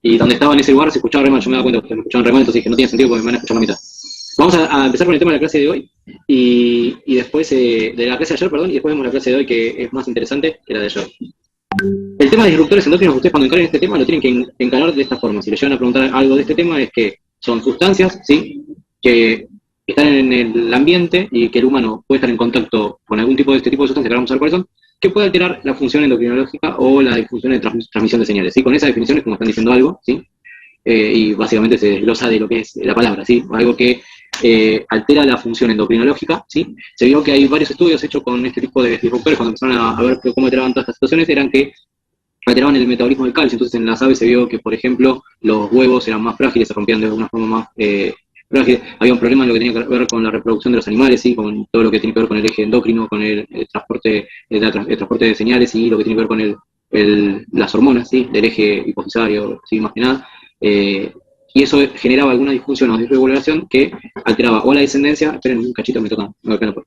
y donde estaba en ese lugar se escuchaba re mal. Yo me daba cuenta que me escuchaban re mal, entonces dije, no tiene sentido porque me van a escuchar la mitad. Vamos a empezar con el tema de la clase de hoy, y después, de la clase de ayer, perdón, y después vemos la clase de hoy que es más interesante que la de ayer. El tema de disruptores endócrinos, ustedes cuando encaren este tema lo tienen que encarar de esta forma. Si les llegan a preguntar algo de este tema, es que son sustancias, ¿sí?, que están en el ambiente y que el humano puede estar en contacto con algún tipo de este tipo de sustancias, que ahora vamos a ver cuáles son, que puede alterar la función endocrinológica o la difusión de transmisión de señales, ¿sí? Con esas definiciones, como están diciendo algo, ¿sí? Y básicamente se desglosa de lo que es la palabra, ¿sí? Algo que altera la función endocrinológica, ¿sí? Se vio que hay varios estudios hechos con este tipo de disruptores cuando empezaron a ver cómo alteraban todas estas situaciones, eran que alteraban el metabolismo del calcio. Entonces en las aves se vio que, por ejemplo, los huevos eran más frágiles, se rompían de una forma más frágil. Había un problema en lo que tenía que ver con la reproducción de los animales, ¿sí? Con todo lo que tiene que ver con el eje endocrino, con el transporte de señales, y lo que tiene que ver con las hormonas, ¿sí?, del eje hipofisario, ¿sí?, más que nada. Y eso generaba alguna disfunción o desregulación que alteraba o la descendencia. Esperen un cachito, me toca, no, acá no puedo.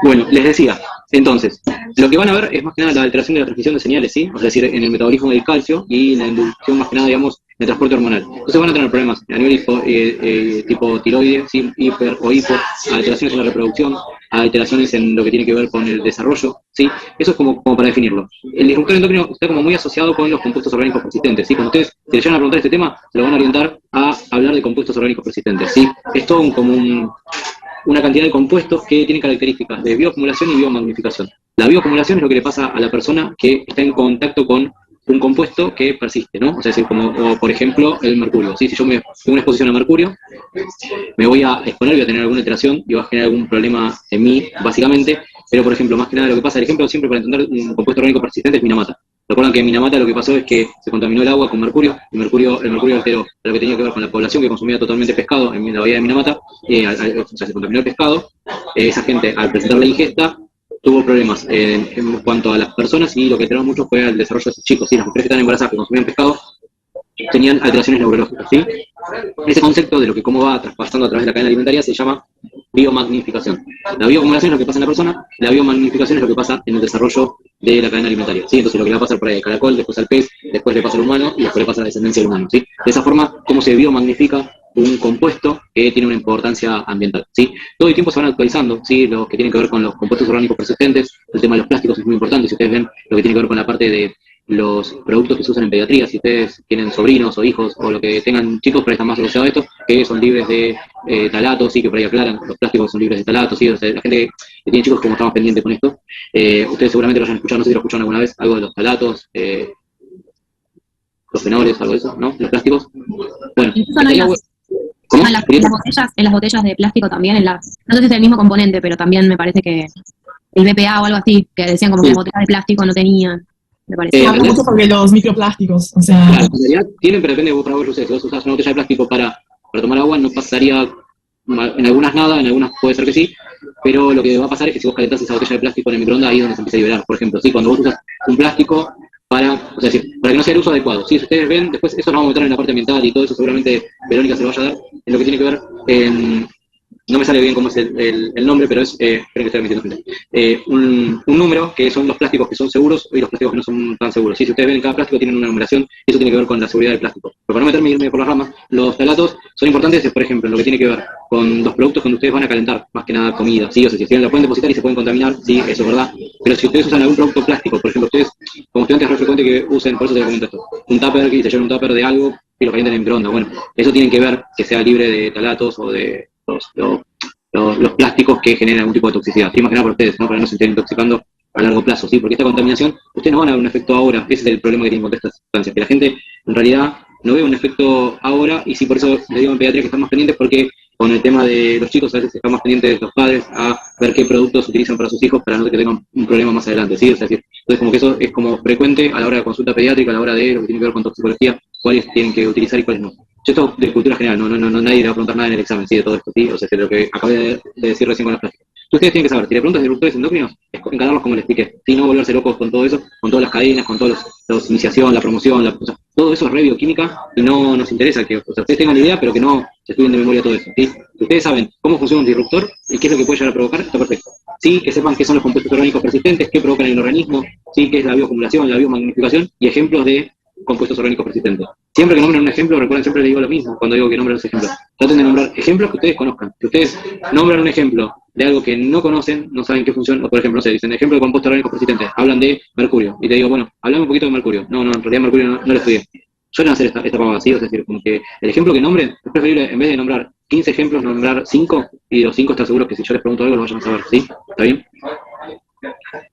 Bueno, les decía, entonces, lo que van a ver es más que nada la alteración de la transmisión de señales, ¿sí? Es decir, en el metabolismo del calcio y la inducción más que nada, digamos, del transporte hormonal. Entonces van a tener problemas a nivel tipo tiroides, ¿sí?, hiper o hipo, alteraciones en la reproducción, alteraciones en lo que tiene que ver con el desarrollo, ¿sí? Eso es como para definirlo. El disruptor endocrino está como muy asociado con los compuestos orgánicos persistentes, ¿sí? Cuando ustedes se les llegan a preguntar este tema, se lo van a orientar a hablar de compuestos orgánicos persistentes, ¿sí? Es todo una cantidad de compuestos que tienen características de bioacumulación y biomagnificación. La bioacumulación es lo que le pasa a la persona que está en contacto con un compuesto que persiste, ¿no? O sea, como por ejemplo el mercurio, ¿sí? Si yo me tengo una exposición a mercurio, me voy a exponer, voy a tener alguna alteración y va a generar algún problema en mí, básicamente. Pero, por ejemplo, más que nada lo que pasa, el ejemplo siempre para entender un compuesto orgánico persistente es Minamata. Recuerdan que en Minamata lo que pasó es que se contaminó el agua con mercurio, y el mercurio alteró lo que tenía que ver con la población que consumía totalmente pescado en la bahía de Minamata, o sea, se contaminó el pescado. Esa gente, al presentar la ingesta, tuvo problemas en cuanto a las personas, y lo que alteró mucho fue el desarrollo de esos chicos, ¿sí? Las mujeres que están embarazadas que consumían pescado tenían alteraciones neurológicas, ¿sí? Ese concepto de lo que cómo va traspasando a través de la cadena alimentaria se llama biomagnificación. La bioacumulación es lo que pasa en la persona, la biomagnificación es lo que pasa en el desarrollo de la cadena alimentaria, ¿sí? Entonces lo que va a pasar por ahí al caracol, después al pez, después le pasa al humano y después le pasa a la descendencia del humano, ¿sí? De esa forma, cómo se biomagnifica un compuesto que tiene una importancia ambiental, ¿sí? Todo el tiempo se van actualizando, ¿sí? Los que tienen que ver con los compuestos orgánicos persistentes. El tema de los plásticos es muy importante. Si ustedes ven lo que tiene que ver con la parte de los productos que se usan en pediatría, si ustedes tienen sobrinos o hijos o lo que tengan chicos, pero están más asociados a esto, que son libres de talatos, sí, que por ahí aclaran, los plásticos son libres de talatos, sí. O sea, la gente que tiene chicos, como estamos pendientes con esto, ustedes seguramente lo hayan escuchado, no sé si lo escucharon alguna vez, algo de los talatos, los fenoles, algo de eso, ¿no? Los plásticos. Bueno, incluso no hay ¿cómo? En las botellas de plástico también, no sé si es el mismo componente, pero también me parece que el BPA o algo así, que decían como que las botellas de plástico no tenían, me parece. Habla mucho sobre los microplásticos, o sea... Claro, en realidad tienen, pero depende de vos para vos lo uses. Si vos usás una botella de plástico para tomar agua, no pasaría, en algunas nada, en algunas puede ser que sí, pero lo que va a pasar es que si vos calentás esa botella de plástico en el microondas, ahí es donde se empieza a liberar. Por ejemplo, ¿sí? Cuando vos usas un plástico para que no sea el uso adecuado. Si ustedes ven, después eso nos vamos a meter en la parte ambiental y todo eso, seguramente Verónica se lo vaya a dar, en lo que tiene que ver en... No me sale bien cómo es el nombre, pero es, esperen que estoy metiendo gente, un número, que son los plásticos que son seguros y los plásticos que no son tan seguros. ¿Sí? Si ustedes ven, en cada plástico tienen una numeración, y eso tiene que ver con la seguridad del plástico. Pero para no irme por las ramas, los talatos son importantes, por ejemplo, en lo que tiene que ver con los productos cuando ustedes van a calentar, más que nada comida, ¿sí? O sea, si ustedes la pueden depositar y se pueden contaminar, sí, eso es verdad. Pero si ustedes usan algún producto plástico, por ejemplo, ustedes, como estudiantes, es re frecuente que usen, por eso te comento esto, un tupper, que se lleven un tupper de algo y lo calienten en el microondas. Bueno, eso tiene que ver que sea libre de talatos o de los plásticos que generan algún tipo de toxicidad. Sí, más que nada para ustedes, ¿no? Para no se estén intoxicando a largo plazo, ¿sí? Porque esta contaminación, ustedes no van a ver un efecto ahora. Ese es el problema que tienen con estas sustancias, que la gente en realidad no ve un efecto ahora, y sí, por eso les digo en pediatría que están más pendientes, porque con el tema de los chicos, a veces están más pendientes de los padres a ver qué productos utilizan para sus hijos para no que tengan un problema más adelante, ¿sí? Es decir, entonces como que eso es como frecuente a la hora de consulta pediátrica, a la hora de lo que tiene que ver con toxicología, cuáles tienen que utilizar y cuáles no. Esto de cultura general, nadie le va a preguntar nada en el examen, ¿sí? De todo esto, ¿sí? O sea, de lo que acabé de decir recién con las plásticas. Ustedes tienen que saber, si le preguntas de disruptores endocrinos, encararlos como les expliqué, si no volverse locos con todo eso, con todas las cadenas, con todos los iniciación, la promoción, o sea, todo eso es re bioquímica y no nos interesa que ustedes tengan la idea, pero que no se estudien de memoria todo eso, ¿sí? Si ustedes saben cómo funciona un disruptor y qué es lo que puede llegar a provocar, está perfecto. Sí, que sepan qué son los compuestos orgánicos persistentes, qué provocan en el organismo, sí, qué es la bioacumulación, la biomagnificación y ejemplos de compuestos orgánicos persistentes. Siempre que nombren un ejemplo, recuerden, siempre les digo lo mismo cuando digo que nombren los ejemplos. Traten de nombrar ejemplos que ustedes conozcan. Si ustedes nombran un ejemplo de algo que no conocen, no saben qué funciona, o por ejemplo, no sé, dicen ejemplo de compuestos orgánicos persistentes, hablan de mercurio, y te digo, bueno, hablame un poquito de mercurio. No, en realidad mercurio no lo estudié. Suelen hacer esta pavada, ¿sí? Es decir, como que el ejemplo que nombren, es preferible, en vez de nombrar 15 ejemplos, nombrar 5, y los 5 están seguros que si yo les pregunto algo lo vayan a saber, ¿sí? ¿Está bien?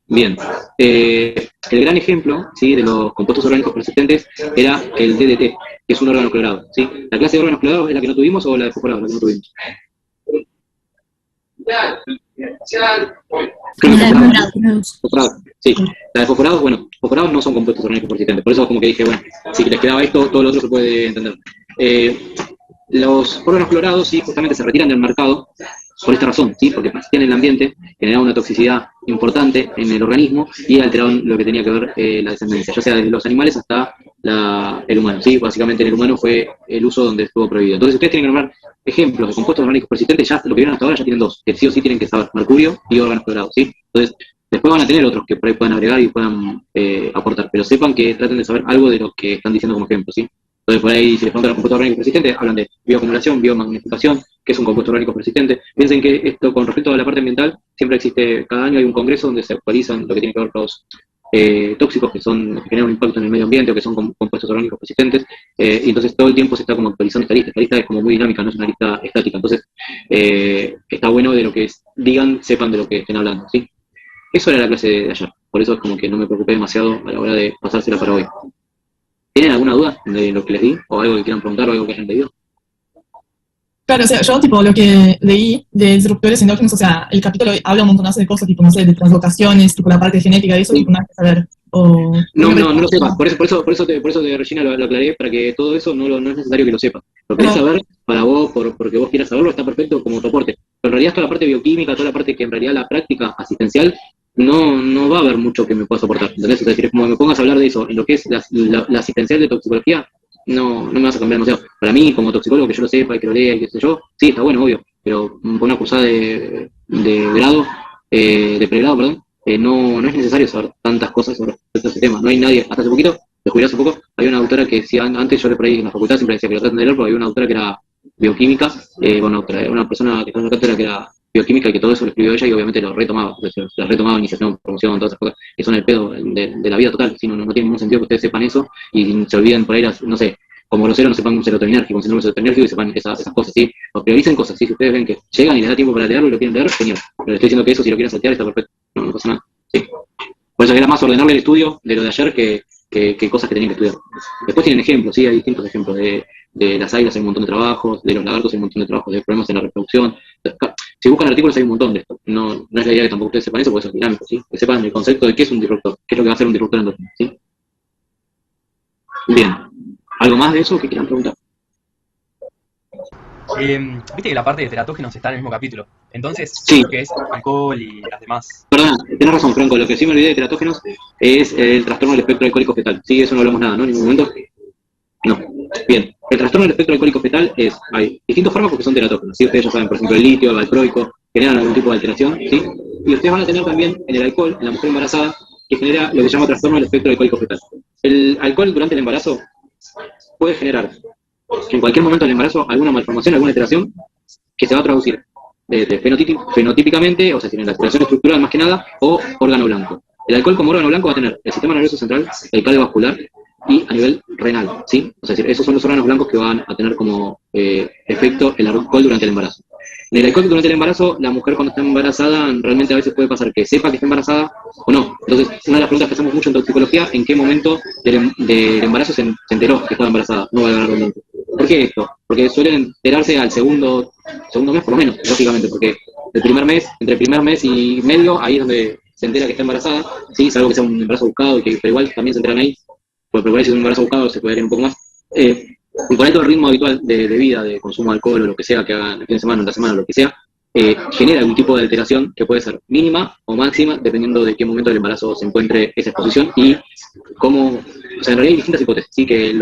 Bien, el gran ejemplo, ¿sí?, de los compuestos orgánicos persistentes era el DDT, que es un órgano clorado, ¿sí? ¿La clase de órganos clorados es la que no tuvimos o la de fosforados, la que no tuvimos? Fosforados, sí. La de fosforados, bueno, fosforados no son compuestos orgánicos persistentes, por eso como que dije, bueno, si les quedaba esto, todo lo otro se puede entender. Los órganos clorados, sí, justamente se retiran del mercado por esta razón, ¿sí? Porque persistían en el ambiente, generaban una toxicidad importante en el organismo y alteraron lo que tenía que ver la descendencia, ya sea desde los animales hasta el humano, ¿sí? Básicamente en el humano fue el uso donde estuvo prohibido. Entonces ustedes tienen que nombrar ejemplos de compuestos orgánicos persistentes, ya lo que vieron hasta ahora ya tienen 2, que sí o sí tienen que saber, mercurio y órganos clorados, ¿sí? Entonces, después van a tener otros que por ahí puedan agregar y puedan aportar, pero sepan que traten de saber algo de lo que están diciendo como ejemplo, ¿sí? Entonces, por ahí, si les preguntan los compuestos orgánicos persistentes, hablan de bioacumulación, biomagnificación, que es un compuesto orgánico persistente. Piensen que esto, con respecto a la parte ambiental, siempre existe, cada año hay un congreso donde se actualizan lo que tiene que ver con los tóxicos, que generan un impacto en el medio ambiente o que son compuestos orgánicos persistentes, y entonces todo el tiempo se está como actualizando esta lista. Esta lista es como muy dinámica, no es una lista estática. Entonces, está bueno de lo que digan, sepan de lo que estén hablando, ¿sí? Eso era la clase de ayer, por eso es como que no me preocupé demasiado a la hora de pasársela para hoy. ¿Tienen alguna duda de lo que les di? ¿O algo que quieran preguntar o algo que hayan leído? Claro, o sea, yo, tipo, lo que leí de disruptores endócrinos, o sea, el capítulo habla un montonazo de cosas, tipo, no sé, de translocaciones, tipo, la parte genética de eso, Sí. tipo, nada que saber. O... No lo sepas. Por eso te Regina, lo aclaré, para que todo eso no es necesario que lo sepas. Lo querés saber para vos, porque vos quieras saberlo, está perfecto como soporte. Pero en realidad toda la parte bioquímica, toda la parte que en realidad la práctica asistencial, no va a haber mucho que me pueda soportar, ¿entendés? Es decir, como me pongas a hablar de eso, en lo que es la asistencial de toxicología, no me vas a cambiar demasiado. Para mí, como toxicólogo, que yo lo sepa y que lo lea y qué sé yo, sí, está bueno, obvio, pero por una cursada de grado, de pregrado, perdón, no es necesario saber tantas cosas sobre este tema. No hay nadie, hasta hace poquito, descubrí hace poco, había una autora que decía, antes yo por ahí en la facultad siempre decía que lo traten de leer, porque había una autora que era bioquímica, una persona que estaba en la cátedra que era bioquímica y que todo eso lo escribió ella y obviamente lo retomaba, la retomaba, iniciación, promoción, todas esas cosas, que son el pedo de la vida total, si no tiene ningún sentido que ustedes sepan eso y se olviden por ahí, no sé, como grosero no sepan un serotoninérgico, un síndrome serotoninérgico y sepan esas cosas, ¿sí? O prioricen cosas, ¿sí? Si ustedes ven que llegan y les da tiempo para leerlo y lo quieren leer, genial, pero les estoy diciendo que eso si lo quieren saltear está perfecto, no pasa nada, ¿sí? Por eso era más ordenarle el estudio de lo de ayer que cosas que tenían que estudiar. Después tienen ejemplos, sí, hay distintos ejemplos de las águilas hay un montón de trabajos, de los lagartos hay un montón de trabajos, de problemas en la reproducción. Si buscan artículos hay un montón de esto. No es la idea que tampoco ustedes sepan eso, porque eso es dinámico, ¿sí? Que sepan el concepto de qué es un disruptor, qué es lo que va a hacer un disruptor endógeno, ¿sí? Bien. ¿Algo más de eso que quieran preguntar? Viste que la parte de teratógenos está en el mismo capítulo. Entonces, sí, lo que es alcohol y las demás. Perdona, tenés razón, Franco. Lo que sí me olvidé de teratógenos es el trastorno del espectro alcohólico fetal. Sí, eso no hablamos nada, ¿no? En ningún momento. No. Bien. El trastorno del espectro alcohólico fetal hay distintos fármacos que son teratógenos, ¿sí? Ustedes ya saben, por ejemplo, el litio, el valproico, generan algún tipo de alteración, ¿sí? Y ustedes van a tener también en el alcohol, en la mujer embarazada, que genera lo que se llama trastorno del espectro alcohólico fetal. El alcohol durante el embarazo puede generar en cualquier momento del embarazo alguna malformación, alguna alteración que se va a traducir fenotípicamente, o sea, tiene la alteración estructural más que nada, o órgano blanco. El alcohol como órgano blanco va a tener el sistema nervioso central, el cardiovascular y a nivel renal, ¿sí? O sea, es decir, esos son los órganos blancos que van a tener como efecto el alcohol durante el embarazo. En el alcohol durante el embarazo, la mujer cuando está embarazada, realmente a veces puede pasar que sepa que está embarazada o no. Entonces, una de las preguntas que hacemos mucho en toxicología, ¿en qué momento del embarazo se enteró que estaba embarazada? No va a ganar un ¿Por qué esto? Porque suelen enterarse al segundo mes por lo menos, lógicamente, porque entre el primer mes y medio, ahí es donde se entera que está embarazada, sí, salvo que sea un embarazo buscado, pero igual también se enteran ahí, porque por igual si es un embarazo buscado se puede ver un poco más. Y por ahí todo el ritmo habitual de vida, de consumo de alcohol o lo que sea que hagan el fin de semana, en la semana, lo que sea, genera algún tipo de alteración que puede ser mínima o máxima, dependiendo de qué momento del embarazo se encuentre esa exposición y cómo, o sea, en realidad hay distintas hipótesis, ¿sí? Que el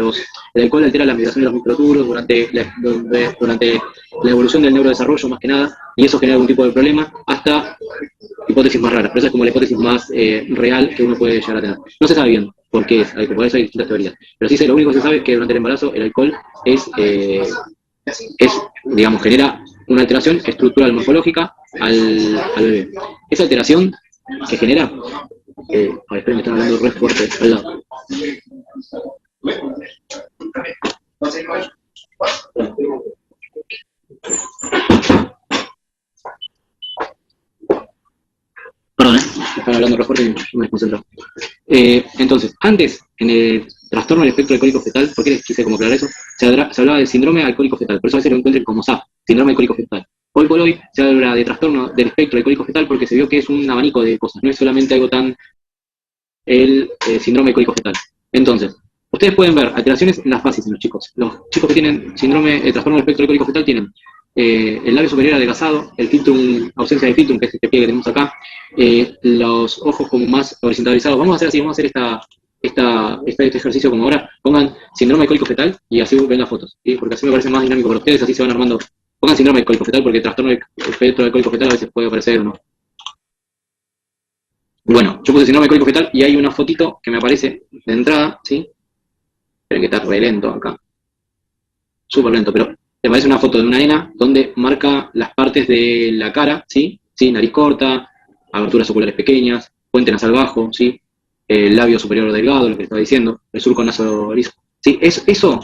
alcohol altera la migración de los microtubulos durante la evolución del neurodesarrollo más que nada, y eso genera algún tipo de problema, hasta hipótesis más raras, pero esa es como la hipótesis más real que uno puede llegar a tener. No se sabe bien por qué es, por eso hay distintas teorías, pero sí lo único que se sabe es que durante el embarazo el alcohol digamos, genera una alteración estructural morfológica al bebé. Esa alteración que genera, a ver, esperen, me están hablando re fuerte al lado. Perdón, me están hablando re fuerte y me desconcentro. Entonces, antes, en el trastorno del espectro alcohólico fetal, ¿por qué les quise como aclarar eso? Se hablaba del síndrome alcohólico fetal, por eso a veces lo encuentren como SAF, síndrome alcohólico fetal. Hoy por hoy se habla de trastorno del espectro alcohólico fetal porque se vio que es un abanico de cosas, no es solamente algo tan el síndrome alcohólico fetal. Entonces, ustedes pueden ver alteraciones en las fases en los chicos. Los chicos que tienen trastorno del espectro alcohólico fetal tienen el labio superior adelgazado, el filtrum, ausencia de filtrum, que es este pie que tenemos acá, los ojos como más horizontalizados. Vamos a hacer así, vamos a hacer este ejercicio como ahora. Pongan síndrome alcohólico fetal y así ven las fotos, ¿sí? Porque así me parece más dinámico para ustedes, así se van armando. Pongan síndrome alcohólico fetal porque el trastorno del espectro alcohólico fetal a veces puede aparecer o no. Bueno, yo puse síndrome alcohólico fetal y hay una fotito que me aparece de entrada, ¿sí? Esperen que está re lento acá. Súper lento, pero te aparece una foto de una nena donde marca las partes de la cara, ¿sí? ¿Sí? Nariz corta, aberturas oculares pequeñas, puente nasal bajo, ¿sí? El labio superior delgado, lo que estaba diciendo, el surco nasogeniano. ¿Sí? Eso,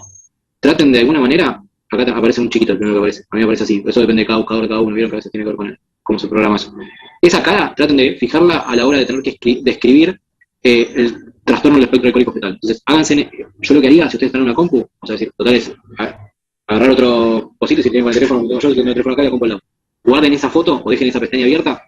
traten de alguna manera, acá aparece un chiquito el primero que aparece, a mí me parece así, eso depende de cada uno, vieron que a veces tiene que ver con cómo se programa eso. Esa cara, traten de fijarla a la hora de tener que describir el trastorno del espectro alcohólico fetal. Entonces, háganse, yo lo que haría, si ustedes están en una compu, o sea, decir, total es agarrar otro cosito, si tienen el teléfono, como yo, si tengo el teléfono acá, la compu al lado. Guarden esa foto o dejen esa pestaña abierta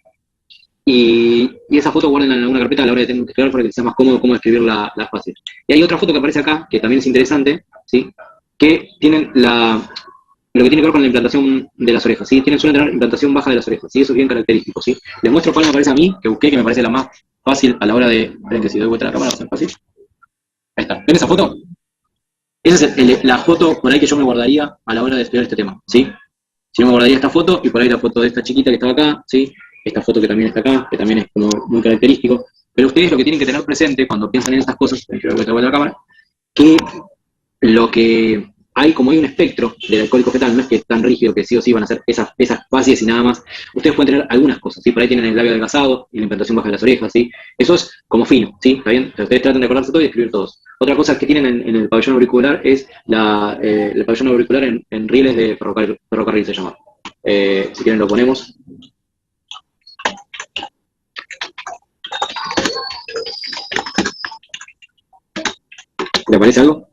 y esa foto guarden en alguna carpeta a la hora de tener que escribir para que sea más cómodo cómo escribir la fase. Y hay otra foto que aparece acá, que también es interesante, ¿sí? Que tienen lo que tiene que ver con la implantación de las orejas, ¿sí? Suelen tener implantación baja de las orejas, ¿sí? Eso es bien característico, ¿sí? Les muestro cuál me parece a mí, que busqué, que me parece la más fácil a la hora de... Esperen que si doy vuelta a la cámara va a ser fácil. Ahí está. ¿Ven esa foto? Esa es la foto por ahí que yo me guardaría a la hora de estudiar este tema, ¿sí? Si no me guardaría esta foto, y por ahí la foto de esta chiquita que estaba acá, ¿sí? Esta foto que también está acá, que también es como muy característico. Pero ustedes lo que tienen que tener presente cuando piensan en estas cosas, que doy vuelta a la cámara, que lo que hay, como hay un espectro del alcohólico fetal, no es que es tan rígido que sí o sí van a ser esas fases y nada más. Ustedes pueden tener algunas cosas, ¿sí? Por ahí tienen el labio adelgazado y la implantación baja de las orejas, ¿sí? Eso es como fino, ¿sí? ¿Está bien? Ustedes tratan de acordarse todo y escribir todos. Otra cosa que tienen en el pabellón auricular es el pabellón auricular en rieles de ferrocarril se llama. Si quieren lo ponemos. ¿Le aparece algo?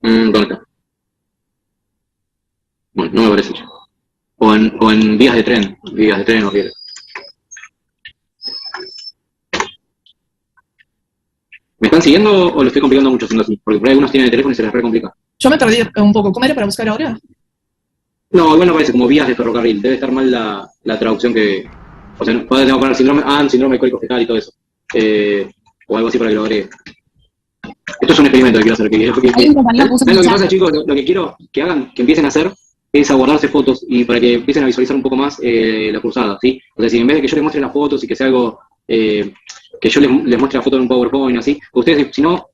¿Dónde está? Bueno, no me parece. O en vías de tren o rieles. ¿Me están siguiendo o lo estoy complicando mucho haciendo así? Porque por ahí algunos tienen el teléfono y se les re complica. Yo me perdí un poco. ¿Cómo era para buscar ahora? No, igual no aparece como vías de ferrocarril. Debe estar mal la traducción que... O sea, tengo que poner síndrome alcohólico fetal y todo eso. O algo así para que lo agregue. Esto es un experimento que quiero hacer. ¿Saben lo que pasa, chicos? Lo que quiero que hagan, que empiecen a hacer, es a guardarse fotos y para que empiecen a visualizar un poco más la cursada, ¿sí? O sea, si en vez de que yo les muestre las fotos y que sea algo que yo les muestre la foto en un PowerPoint, así, ustedes, si no,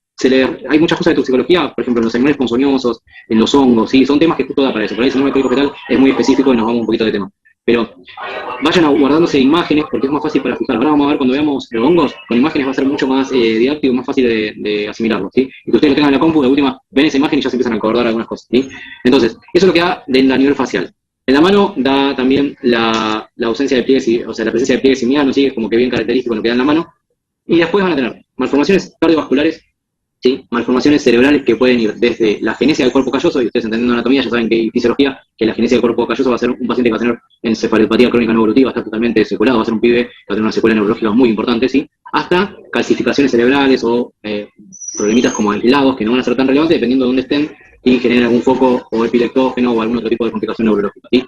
hay muchas cosas de toxicología, por ejemplo, en los animales ponzoñosos, en los hongos, ¿sí? Son temas que justo da para eso. Por ahí el síndrome alcohólico fetal es muy específico y nos vamos un poquito de tema. Pero vayan guardándose imágenes porque es más fácil para fijar. Ahora vamos a ver cuando veamos los hongos, con imágenes va a ser mucho más didáctico, más fácil de asimilarlo, ¿sí? Y que ustedes lo tengan en la compu, de última, ven esa imagen y ya se empiezan a acordar algunas cosas, ¿sí? Entonces, eso es lo que da a nivel facial. En la mano da también la ausencia de pliegues, o sea, la presencia de pliegues simianos, ¿sí? Es como que bien característico lo que da en la mano. Y después van a tener malformaciones cardiovasculares ¿sí? Malformaciones cerebrales que pueden ir desde la genesia del cuerpo calloso, y ustedes entendiendo anatomía ya saben que y fisiología, que la genesia del cuerpo calloso va a ser un paciente que va a tener encefalopatía crónica no evolutiva, va a estar totalmente secuelado, va a ser un pibe que va a tener una secuela neurológica muy importante, ¿sí? Hasta calcificaciones cerebrales o problemitas como aislados que no van a ser tan relevantes dependiendo de dónde estén y generen algún foco o epileptógeno o algún otro tipo de complicación neurológica, ¿sí?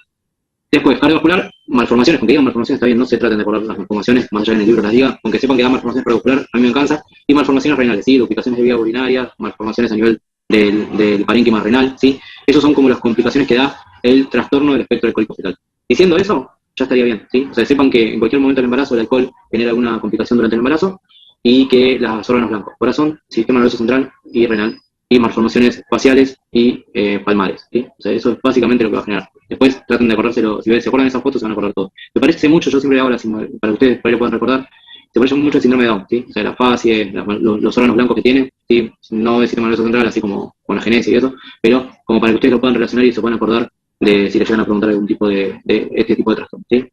Después, cardiovascular, malformaciones, aunque digan malformaciones está bien, no se traten de acordar las malformaciones, más allá en el libro las diga, aunque sepan que da malformaciones cardiovascular, a mí me alcanza, y malformaciones renales, ¿sí? Duplicaciones de vía urinaria, malformaciones a nivel del parénquima renal, ¿sí? Esos son como las complicaciones que da el trastorno del espectro alcohólico fetal. Diciendo eso, ya estaría bien, ¿sí? O sea, sepan que en cualquier momento del embarazo el alcohol genera alguna complicación durante el embarazo y que los órganos blancos, corazón, sistema nervioso central y renal, y malformaciones faciales y palmares, ¿sí? O sea, eso es básicamente lo que va a generar. Después traten de acordárselo, si se acuerdan de esas fotos se van a acordar todo. Me parece mucho, yo siempre hago para que ustedes para que lo puedan recordar, se parece mucho el síndrome de Down, ¿sí? O sea, la facie, los órganos blancos que tiene, ¿sí? No el sistema nervioso central, así como con la genesia y eso, pero como para que ustedes lo puedan relacionar y se puedan acordar de si les llegan a preguntar algún tipo de este tipo de trastorno, ¿sí?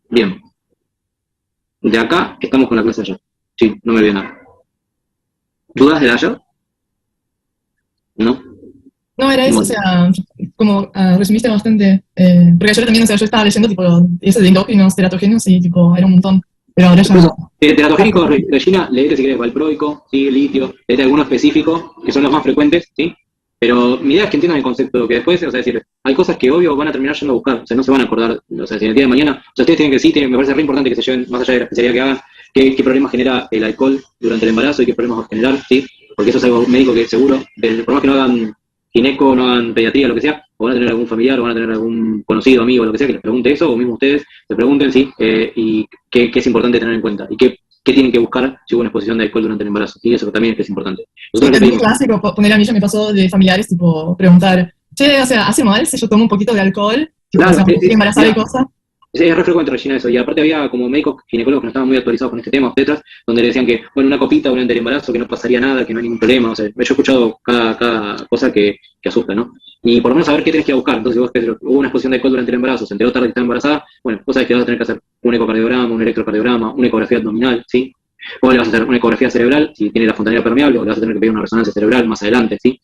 Bien. De acá estamos con la clase de ayer. Sí, no me olvidé nada. ¿Dudas de ayer? ¿No? No, era eso, o sea, como resumiste bastante, porque ayer también, o sea, yo estaba leyendo, tipo, ese de endócrinos, teratogénicos, y, tipo, era un montón, pero ahora ya... Teratogénicos, Regina, leete si querés valproico, ¿sí? Litio, leete algunos específicos, que son los más frecuentes, ¿sí? Pero mi idea es que entiendan el concepto, que después, o sea, decir, hay cosas que obvio van a terminar yendo a buscar, o sea, no se van a acordar, o sea, si el día de mañana, o sea, ustedes tienen que decir, me parece re importante que se lleven, más allá de la especialidad que hagan, qué problemas genera el alcohol durante el embarazo y qué problemas va a generar, ¿sí? Porque eso es algo médico que seguro, por más que no hagan gineco, no hagan pediatría, lo que sea, o van a tener algún familiar, o van a tener algún conocido, amigo, lo que sea, que les pregunte eso, o mismo ustedes se pregunten, ¿sí? Y qué es importante tener en cuenta, y qué tienen que buscar si hubo una exposición de alcohol durante el embarazo, y eso también es importante. Es muy clásico poner a mí, ya me pasó de familiares, tipo, preguntar, che, o sea, ¿hace mal si yo tomo un poquito de alcohol? Tipo, claro, o sea, estoy embarazada y cosas. Es re frecuente, Regina, eso. Y aparte había como médicos ginecólogos que no estaban muy actualizados con este tema, obstetras, donde le decían que, bueno, una copita durante el embarazo, que no pasaría nada, que no hay ningún problema. O sea, yo he escuchado cada cosa que asusta, ¿no? Y por lo menos saber qué tenés que buscar. Entonces, vos que hubo una exposición de alcohol durante el embarazo, se enteró tarde que estaba embarazada, bueno, vos sabés que vas a tener que hacer un ecocardiograma, un electrocardiograma, una ecografía abdominal, ¿sí? O le vas a hacer una ecografía cerebral, si tiene la fontanera permeable, o le vas a tener que pedir una resonancia cerebral más adelante, ¿sí?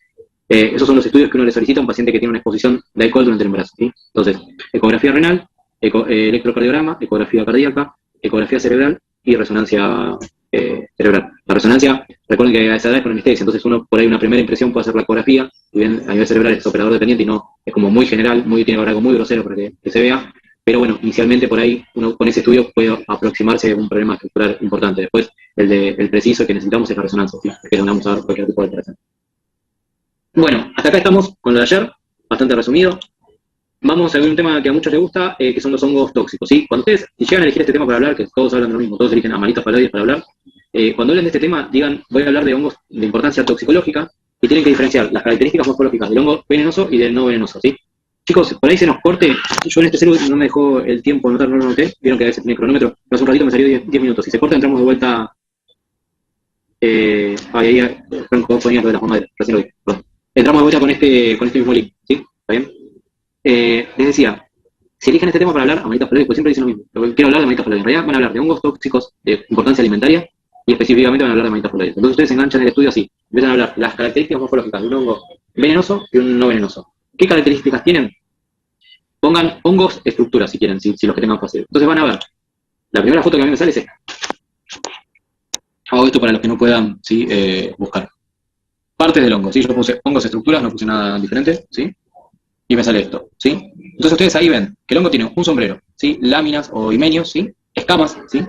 Esos son los estudios que uno le solicita a un paciente que tiene una exposición de alcohol durante el embarazo, ¿sí? Entonces, ecografía renal, electrocardiograma, ecografía cardíaca, ecografía cerebral y resonancia cerebral. La resonancia, recuerden que a esa edad es con anestesia, entonces uno por ahí una primera impresión puede hacer la ecografía, y bien a nivel cerebral es operador dependiente y no es como muy general, tiene que haber algo muy grosero para que se vea, pero bueno, inicialmente por ahí uno con ese estudio puede aproximarse a un problema estructural importante. Después, el preciso que necesitamos es la resonancia, ¿sí? Que es donde vamos a ver cualquier tipo de alteración. Bueno, hasta acá estamos con lo de ayer, bastante resumido. Vamos a ver un tema que a muchos les gusta, que son los hongos tóxicos, ¿sí? Cuando ustedes llegan a elegir este tema para hablar, que todos hablan de lo mismo, todos eligen amanitas paloides para hablar, cuando hablen de este tema, digan, voy a hablar de hongos de importancia toxicológica, y tienen que diferenciar las características morfológicas del hongo venenoso y del no venenoso, ¿sí? Chicos, por ahí se nos corte, yo en este celu no me dejó el tiempo anotar, no lo noté, vieron que a veces tiene cronómetro, pero hace un ratito me salió 10 minutos, si se corta entramos de vuelta, ahí Franco ponía lo de las mamadres, recién lo vi, perdón. Entramos de vuelta con este mismo link, ¿sí? ¿Está bien? Les decía, si eligen este tema para hablar, amanitas paloides, pues siempre dicen lo mismo. Quiero hablar de amanitas paloides. En realidad van a hablar de hongos tóxicos de importancia alimentaria y específicamente van a hablar de amanitas paloides. Entonces ustedes se enganchan en el estudio así. Empiezan a hablar las características morfológicas de un hongo venenoso y un no venenoso. ¿Qué características tienen? Pongan hongos estructuras si quieren, si los que tengan fácil. Entonces van a ver. La primera foto que a mí me sale es esta. Hago esto para los que no puedan, ¿sí? Buscar. Partes del hongo, ¿sí? Yo puse hongos estructuras, no puse nada diferente, ¿sí? Y me sale esto, ¿sí? Entonces ustedes ahí ven que el hongo tiene un sombrero, ¿sí? Láminas o himenios, ¿sí? Escamas, ¿sí?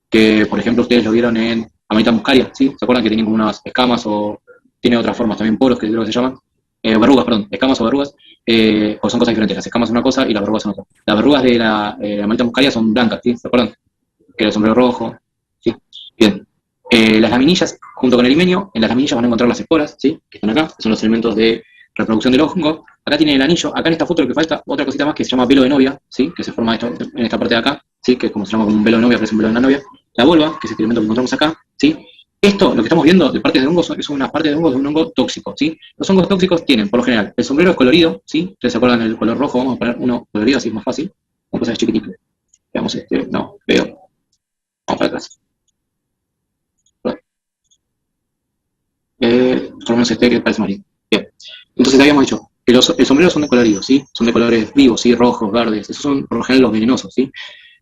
Que, por ejemplo, ustedes lo vieron en Amanita muscaria, ¿sí? ¿Se acuerdan que tienen como unas escamas o tiene otras formas, también poros, que creo que se llaman? Verrugas, perdón, escamas o verrugas, o son cosas diferentes. Las escamas son una cosa y las verrugas son otra. Las verrugas de la Amanita muscaria son blancas, ¿sí? ¿Se acuerdan? Que era el sombrero rojo, ¿sí? Bien. Las laminillas, junto con el himenio, en las laminillas van a encontrar las esporas, ¿sí? Que están acá, que son los elementos de reproducción del hongo. Acá tiene el anillo, acá en esta foto lo que falta, otra cosita más que se llama velo de novia, ¿sí? Que se forma en esta parte de acá, ¿sí? Que es como se llama como un velo de novia, parece un velo de una novia. La volva, que es este elemento que encontramos acá, ¿sí? Esto, lo que estamos viendo de partes de hongos, es una parte de hongos de un hongo tóxico, ¿sí? Los hongos tóxicos tienen, por lo general, el sombrero es colorido, ¿sí? Ustedes se acuerdan del color rojo, vamos a poner uno colorido, así es más fácil. Vamos a hacer chiquitito. Veamos no, veo. Vamos para atrás. menos este que parece amarillo. Bien. Entonces habíamos dicho que el sombrero son de coloridos, ¿sí? Son de colores vivos, ¿sí? Rojos, verdes. Esos son por lo general los venenosos, ¿sí?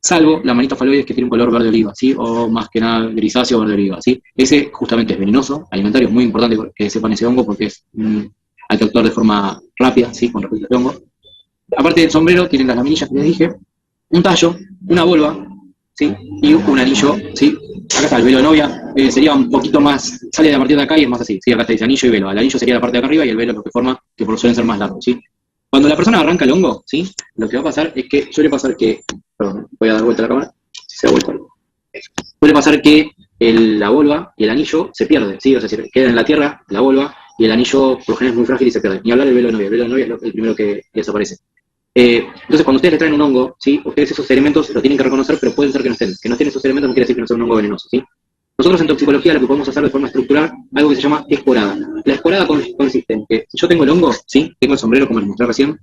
Salvo la manita faloides que tiene un color verde oliva, ¿sí? O más que nada grisáceo verde oliva, ¿sí? Ese justamente es venenoso, alimentario, es muy importante que sepan ese hongo porque es hay que actuar de forma rápida, ¿sí? Con respecto al hongo. Aparte del sombrero, tienen las laminillas que les dije, un tallo, una volva, ¿sí? Y un anillo, ¿sí? Acá está el velo de novia, sería un poquito más, sale a partir de acá y es más así, ¿sí? Acá está el anillo y velo. El anillo sería la parte de acá arriba y el velo lo que forma, que suelen ser más largos, ¿sí? Cuando la persona arranca el hongo, ¿sí? Lo que va a pasar es que suele pasar que, perdón, voy a dar vuelta a la cámara, si se da vuelta. Suele pasar que la volva y el anillo se pierden, ¿sí? O sea, queda en la tierra la volva y el anillo por lo general es muy frágil y se pierde. Ni hablar del velo de novia, el velo de novia es el primero que desaparece. Entonces, cuando ustedes le traen un hongo, ¿sí? Ustedes esos elementos los tienen que reconocer, pero pueden ser que no estén. Que no estén esos elementos no quiere decir que no sea un hongo venenoso, ¿sí? Nosotros en toxicología lo que podemos hacer de forma estructural, algo que se llama esporada. La esporada consiste en que si yo tengo el hongo, ¿sí? Tengo el sombrero, como les mostré recién,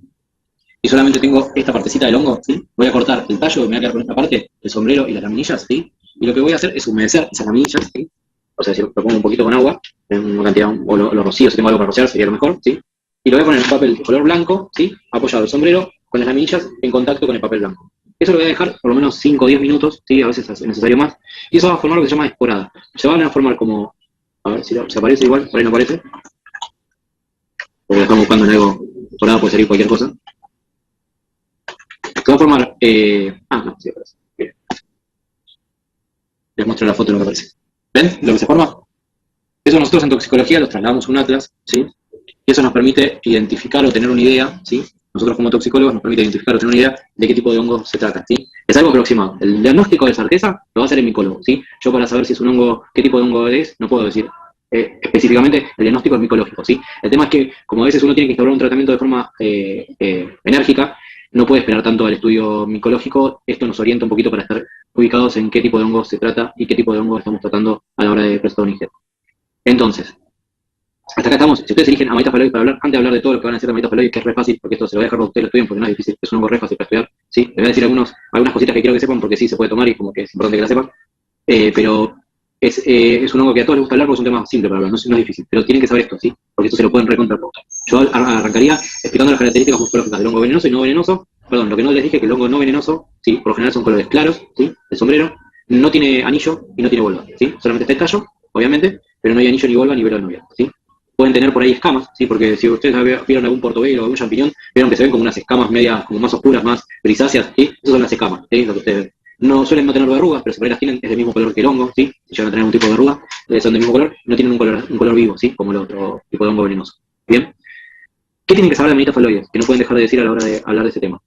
y solamente tengo esta partecita del hongo, ¿sí? Voy a cortar el tallo, me voy a quedar con esta parte, el sombrero y las laminillas, ¿sí? Y lo que voy a hacer es humedecer esas laminillas, ¿sí? O sea, si lo pongo un poquito con agua, en una cantidad, o lo rocío, si tengo algo para rociar sería lo mejor, ¿sí? Y lo voy a poner en un papel de color blanco, ¿sí? Apoyado el sombrero con las laminillas en contacto con el papel blanco. Eso lo voy a dejar por lo menos 5 o 10 minutos, ¿sí? A veces es necesario más. Y eso va a formar lo que se llama esporada. Se van a formar como, a ver si se aparece igual, por ahí no aparece. Porque estamos buscando en algo, esporada puede salir cualquier cosa. Se va a formar, no, sí aparece. Bien. Les muestro la foto de lo que aparece. ¿Ven lo que se forma? Eso nosotros en toxicología los trasladamos a un atlas, ¿sí? Y eso nos permite identificar o tener una idea, ¿sí? Nosotros como toxicólogos nos permite identificar o tener una idea de qué tipo de hongo se trata, ¿sí? Es algo aproximado. El diagnóstico de certeza lo va a hacer el micólogo, ¿sí? Yo para saber si es un hongo, qué tipo de hongo es, no puedo decir específicamente el diagnóstico es micológico, ¿sí? El tema es que, como a veces uno tiene que instaurar un tratamiento de forma enérgica, no puede esperar tanto al estudio micológico. Esto nos orienta un poquito para estar ubicados en qué tipo de hongo se trata y qué tipo de hongo estamos tratando a la hora de prestar un ingesta. Entonces, hasta acá estamos. Si ustedes eligen amanitas faloides para hablar, antes de hablar de todo lo que van a hacer amanitas faloides, que es re fácil, porque esto se lo voy a dejar para que ustedes lo estudien porque no es difícil, es un hongo re fácil para estudiar, ¿sí? Les voy a decir algunas cositas que quiero que sepan porque sí se puede tomar y como que es importante que la sepan, pero es un hongo que a todos les gusta hablar porque es un tema simple para hablar, no es difícil, pero tienen que saber esto, ¿sí? Porque esto se lo pueden recontrapuntar. Yo arrancaría explicando las características morfológicas del hongo venenoso y no venenoso. Perdón, lo que no les dije es que el hongo no venenoso, ¿sí? Por lo general son colores claros, ¿sí? El sombrero no tiene anillo y no tiene volva, ¿sí? Solamente está el tallo, obviamente, pero no hay anillo ni volva ni velo de novia, ¿sí? Pueden tener por ahí escamas, ¿sí? Porque si ustedes vieron algún portobelo o algún champiñón, vieron que se ven como unas escamas medias, como más oscuras, más grisáceas, ¿sí? Esas son las escamas, ¿sí? Lo que ustedes ven. No suelen no tener verrugas, pero si por ahí las tienen, es del mismo color que el hongo, ¿sí? Si llegan a tener un tipo de verruga, son del mismo color, no tienen un color vivo, ¿sí? Como el otro tipo de hongo venenoso. ¿Bien? ¿Qué tienen que saber de amanitas faloides? Que no pueden dejar de decir a la hora de hablar de ese tema.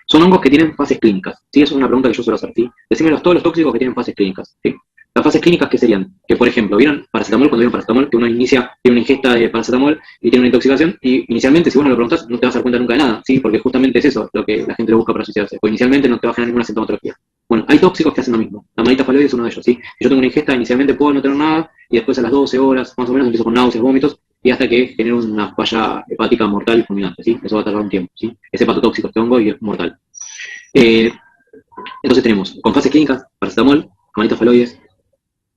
Son hongos que tienen fases clínicas, ¿sí? Eso es una pregunta que yo suelo hacer, ¿sí? Decímelos todos los tóxicos que tienen fases clínicas, ¿sí? Las fases clínicas, ¿qué serían? Que, por ejemplo, ¿vieron paracetamol? Cuando vieron paracetamol, que uno tiene una ingesta de paracetamol y tiene una intoxicación, y inicialmente, si vos no lo preguntás, no te vas a dar cuenta nunca de nada, ¿sí? Porque justamente es eso lo que la gente lo busca para asociarse, porque inicialmente no te va a generar ninguna sintomatología. Bueno, hay tóxicos que hacen lo mismo. La amanita faloide es uno de ellos, ¿sí? Si yo tengo una ingesta, inicialmente puedo no tener nada, y después a las 12 horas, más o menos, empiezo con náuseas, vómitos, y hasta que genero una falla hepática mortal y fulminante, ¿sí? Eso va a tardar un tiempo, ¿sí? Es hepatotóxico este hongo y es mortal. Entonces tenemos, con fases clínicas, paracetamol, amanitas faloides,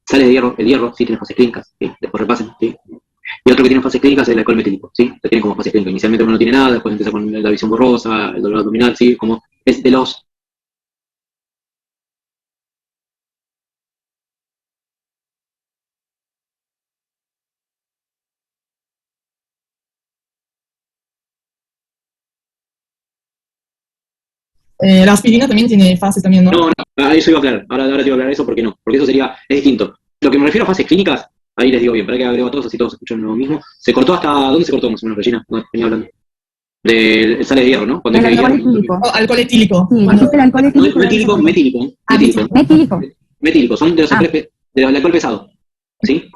sales de hierro, el hierro sí tiene fases clínicas, ¿sí? Después repasen, ¿sí? Y otro que tiene fases clínicas es el alcohol metílico, ¿sí? Lo tienen como fases clínicas. Inicialmente uno no tiene nada, después empieza con la visión borrosa, el dolor abdominal, ¿sí? Como es de los... La aspirina también tiene fases también, ¿no? No, eso iba a aclarar. Ahora te iba a aclarar eso porque no. Porque eso es distinto. Lo que me refiero a fases clínicas, ahí les digo bien, para que agrego a todos, así todos escuchan lo mismo. ¿Se cortó hasta dónde se cortó más o menos, Regina? No, venía hablando. Del sale de hierro, ¿no? Cuando El hay alcohol hierro. etílico. Oh, alcohol etílico. Sí, dijiste el alcohol No, etílico. metílico. Metílico. Metílico, son de los alcoholes, del alcohol pesado. ¿Sí?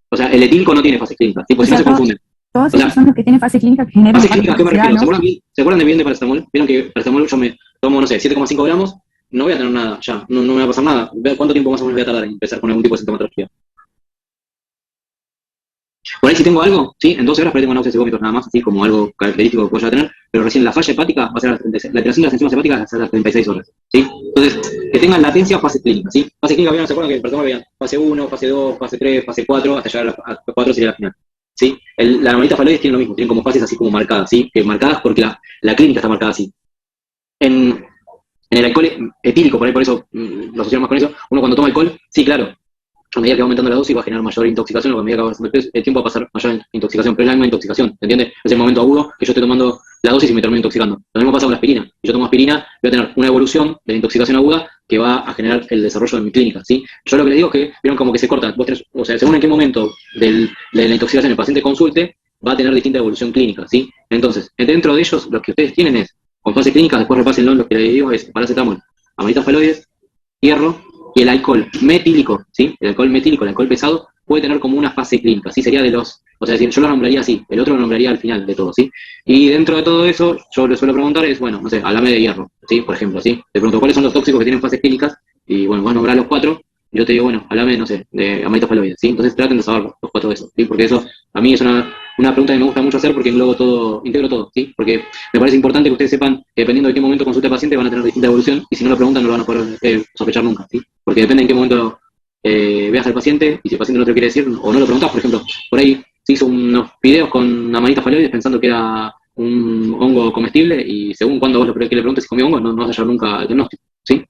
O sea, el etílico no tiene fases clínicas, ¿sí? Porque si no se confunden. Todos O sea, esos son los que tienen fase clínica que generan fases clínicas, ¿a qué me refiero? hepatotoxicidad, ¿Se acuerdan de bien de paracetamol? Vieron que paracetamol yo me tomo, no sé, 7,5 gramos, no voy a tener nada, ya, no me va a pasar nada. ¿Cuánto tiempo más o menos voy a tardar en empezar con algún tipo de sintomatología? Por ahí si tengo algo, sí, en 12 horas pero tengo náuseas y vómitos nada más, así como algo característico que puedo ya tener, pero recién la falla hepática va a ser a las 36, la alteración de las enzimas hepáticas va a ser a las 36 horas, ¿sí? Entonces, que tengan latencia o fase clínica, ¿sí? Fase clínica, ¿se acuerdan que el paracetamol veían fase 1, fase 2, fase 3, fase 4, hasta llegar a 4 sería la final. ¿sí? La amanita faloides tiene lo mismo, tienen como fases así como marcadas, ¿sí? Que marcadas porque la clínica está marcada así. En el alcohol etílico, por eso lo asociamos más con eso, uno cuando toma alcohol, sí, claro, a medida que va aumentando la dosis va a generar mayor intoxicación, o a medida que va avanzando el tiempo va a pasar mayor intoxicación, pero es la misma intoxicación, ¿entiendes? Es el momento agudo que yo estoy tomando la dosis y me termino intoxicando. Lo mismo pasa con la aspirina. Si yo tomo aspirina, voy a tener una evolución de la intoxicación aguda que va a generar el desarrollo de mi clínica, ¿sí? Yo lo que les digo es que, vieron como que se cortan, o sea, según en qué momento de la intoxicación el paciente consulte, va a tener distinta evolución clínica, ¿sí? Entonces, dentro de ellos, lo que ustedes tienen es, con fase clínica, después repásenlo, lo que les digo es paracetamol, amanitas faloides, hierro, y el alcohol metílico, ¿sí? El alcohol metílico, el alcohol pesado, puede tener como una fase clínica, ¿sí? Sería de los, o sea, yo lo nombraría así, el otro lo nombraría al final de todo, ¿sí? Y dentro de todo eso, yo le suelo preguntar es, bueno, no sé, háblame de hierro, ¿sí? Por ejemplo, ¿sí? Te pregunto, ¿cuáles son los tóxicos que tienen fases clínicas? Y bueno, vas a nombrar los 4, y yo te digo, bueno, háblame, no sé, de amanitas faloides, ¿sí? Entonces traten de saber los 4 de esos, ¿sí? Porque eso, a mí es una pregunta que me gusta mucho hacer porque englobo todo, integro todo, ¿sí? Porque me parece importante que ustedes sepan que dependiendo de qué momento consulte al paciente van a tener distinta evolución y si no lo preguntan no lo van a poder sospechar nunca, ¿sí? Porque depende en qué momento veas al paciente y si el paciente no te lo quiere decir o no lo preguntas, por ejemplo, por ahí se hizo unos videos con amanitas faloides pensando que era un hongo comestible y según cuando vos le preguntes si comió hongo no vas a hallar nunca el diagnóstico, ¿sí?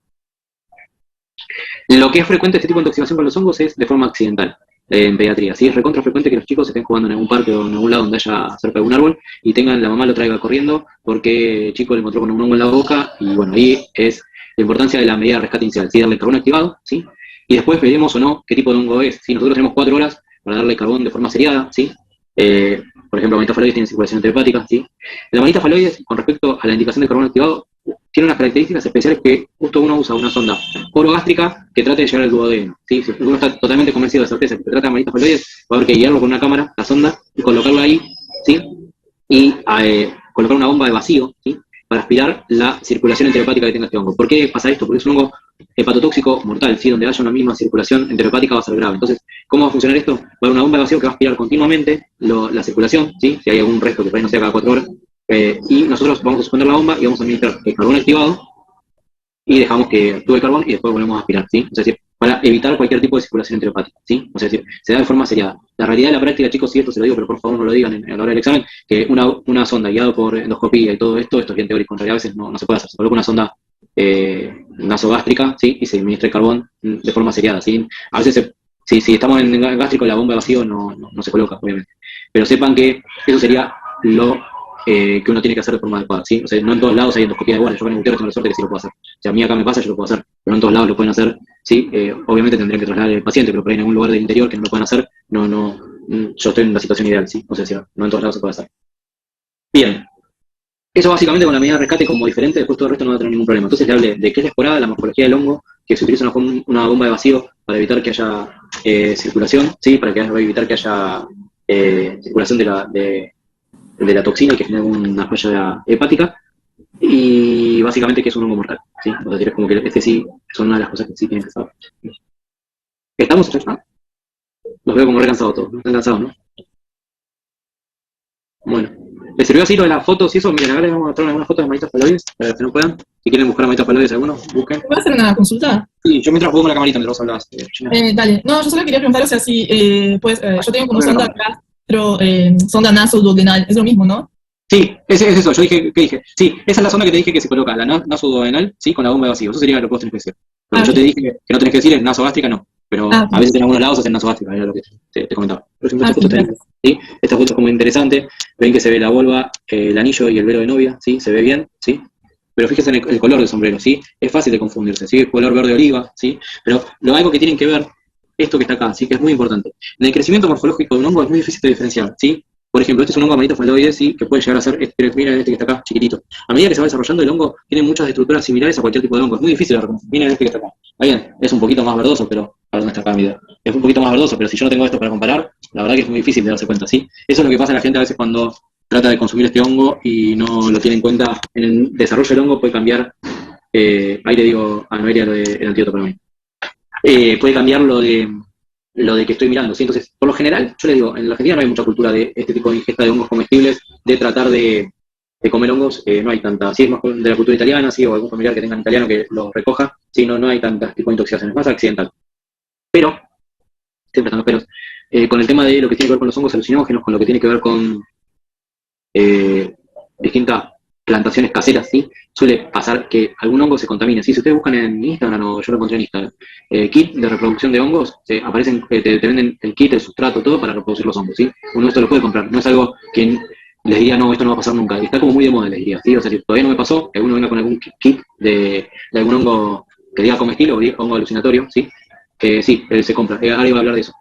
Lo que es frecuente este tipo de intoxicación con los hongos es de forma accidental. En pediatría, sí, es recontra frecuente que los chicos estén jugando en algún parque o en algún lado donde haya cerca de algún árbol y la mamá lo traiga corriendo porque el chico le encontró con un hongo en la boca y bueno, ahí es la importancia de la medida de rescate inicial, ¿sí? Darle carbón activado, ¿sí? Y después veremos o no qué tipo de hongo es, ¿sí? Nosotros tenemos 4 horas para darle carbón de forma seriada, ¿sí? Por ejemplo, amanita faloides tiene circulación enteropática, ¿sí? La amanita faloides, con respecto a la indicación de carbón activado, tiene unas características especiales que justo uno usa una sonda orogástrica que trate de llegar al duodeno, ¿sí? Si uno está totalmente convencido de certeza que se trata de amanitas faloides, va a haber que guiarlo con una cámara, la sonda, y colocarla ahí, ¿sí? Y colocar una bomba de vacío, ¿sí? Para aspirar la circulación enteropática que tenga este hongo. ¿Por qué pasa esto? Porque es un hongo hepatotóxico mortal, ¿sí? Donde haya una misma circulación enteropática va a ser grave. Entonces, ¿cómo va a funcionar esto? Va a haber una bomba de vacío que va a aspirar continuamente la circulación, ¿sí? Si hay algún resto que por ahí no sea cada 4 horas, y nosotros vamos a suspender la bomba y vamos a administrar el carbón activado y dejamos que actúe el carbón y después volvemos a aspirar, ¿sí? O sea, es decir, para evitar cualquier tipo de circulación enteropática, ¿sí? O sea, es decir, se da de forma seriada. La realidad de la práctica, chicos, sí, esto se lo digo, pero por favor no lo digan a la hora del examen, que una sonda guiada por endoscopía y todo esto es bien teórico, en realidad a veces no se puede hacer. Se coloca una sonda nasogástrica, ¿sí? Y se administra el carbón de forma seriada, ¿sí? A veces, si estamos en gástrico, la bomba de vacío no se coloca, obviamente. Pero sepan que eso sería lo que uno tiene que hacer de forma adecuada, ¿sí? O sea, no en todos lados hay endoscopía igual. Yo con el Gutiérrez tengo la suerte que sí lo puedo hacer. O sea, a mí acá me pasa, yo lo puedo hacer, pero no en todos lados lo pueden hacer, ¿sí? Obviamente tendrían que trasladar al paciente, pero por ahí en algún lugar del interior que no lo puedan hacer, yo estoy en la situación ideal, ¿sí? O sea, no en todos lados se puede hacer. Bien. Eso básicamente con la medida de rescate como diferente, después todo el resto no va a tener ningún problema. Entonces le hablé de qué es la esporada, la morfología del hongo, que se utiliza una bomba de vacío para evitar que haya circulación, ¿sí? Para evitar que haya circulación de la toxina y que genere una falla hepática. Y básicamente que es un hongo mortal, ¿sí? O sea, es como que este sí son una de las cosas que sí tienen que saber. ¿Estamos? ¿Ah? Los veo como recansados todos, ¿no? Están cansados, ¿no? Bueno. ¿Les sirvió así lo de las fotos y eso? Miren, acá les vamos a mostrar algunas fotos de amanitas faloides, para los que no puedan. Si quieren buscar amanitas faloides algunos, busquen. ¿Puedo hacer una consulta? Sí, yo mientras juego con la camarita mientras vos hablabas. Dale. No, yo solo quería preguntar, o sea, si, pues, yo tengo como sonda gastro, sonda nasoduodenal, es lo mismo, ¿no? Sí, es eso. Yo dije, ¿qué dije? Sí, esa es la sonda que te dije que se coloca, la nasoduodenal, sí, con la bomba de vacío. Eso sería lo que vos tenés que decir. Lo que yo te dije que no tenés que decir es nasogástrica, no. Pero a veces en algunos lados hacen nasogástrica, era lo que te comentaba. Por ejemplo, esta foto está ahí, ¿sí? Esta foto es como interesante. Ven que se ve la volva, el anillo y el velo de novia, ¿sí? Se ve bien, ¿sí? Pero fíjense en el color del sombrero, ¿sí? Es fácil de confundirse, ¿sí? Es color verde oliva, ¿sí? Pero algo que tienen que ver, esto que está acá, ¿sí? Que es muy importante. En el crecimiento morfológico de un hongo es muy difícil de diferenciar, ¿sí? Por ejemplo, este es un hongo amanita faloides, ¿sí? Que puede llegar a ser, miren este que está acá, chiquitito. A medida que se va desarrollando el hongo, tiene muchas estructuras similares a cualquier tipo de hongo. Es muy difícil de reconocer. Miren este que está acá. Está bien, es un poquito más verdoso, pero... A ver dónde está acá mi video. Es un poquito más verdoso, pero si yo no tengo esto para comparar, la verdad que es muy difícil de darse cuenta, ¿sí? Eso es lo que pasa a la gente a veces cuando trata de consumir este hongo y no lo tiene en cuenta. En el desarrollo del hongo puede cambiar, ahí le digo a Noelia lo del antídoto para mí. Puede cambiar lo de que estoy mirando, ¿sí? Entonces, por lo general, yo les digo, en la Argentina no hay mucha cultura de este tipo de ingesta de hongos comestibles, de tratar de comer hongos, no hay tanta. Sí, es más de la cultura italiana, sí, o algún familiar que tengan italiano que lo recoja, sí, no hay tantas tipo de intoxicaciones, más accidental. Pero, siempre están los peros, con el tema de lo que tiene que ver con los hongos alucinógenos, con lo que tiene que ver con distintas plantaciones caseras, ¿sí? Suele pasar que algún hongo se contamina. ¿Sí? Si ustedes buscan en Instagram, o yo lo encontré en Instagram, kit de reproducción de hongos, aparecen, te venden el kit, el sustrato, todo para reproducir los hongos, ¿sí? Uno esto lo puede comprar, no es algo que les diría, no, esto no va a pasar nunca. Y está como muy de moda, les diría, ¿sí? O sea, si todavía no me pasó, que uno venga con algún kit de algún hongo que diga comestible o hongo alucinatorio, ¿sí? Que sí, se compra. Ahora iba a hablar de eso.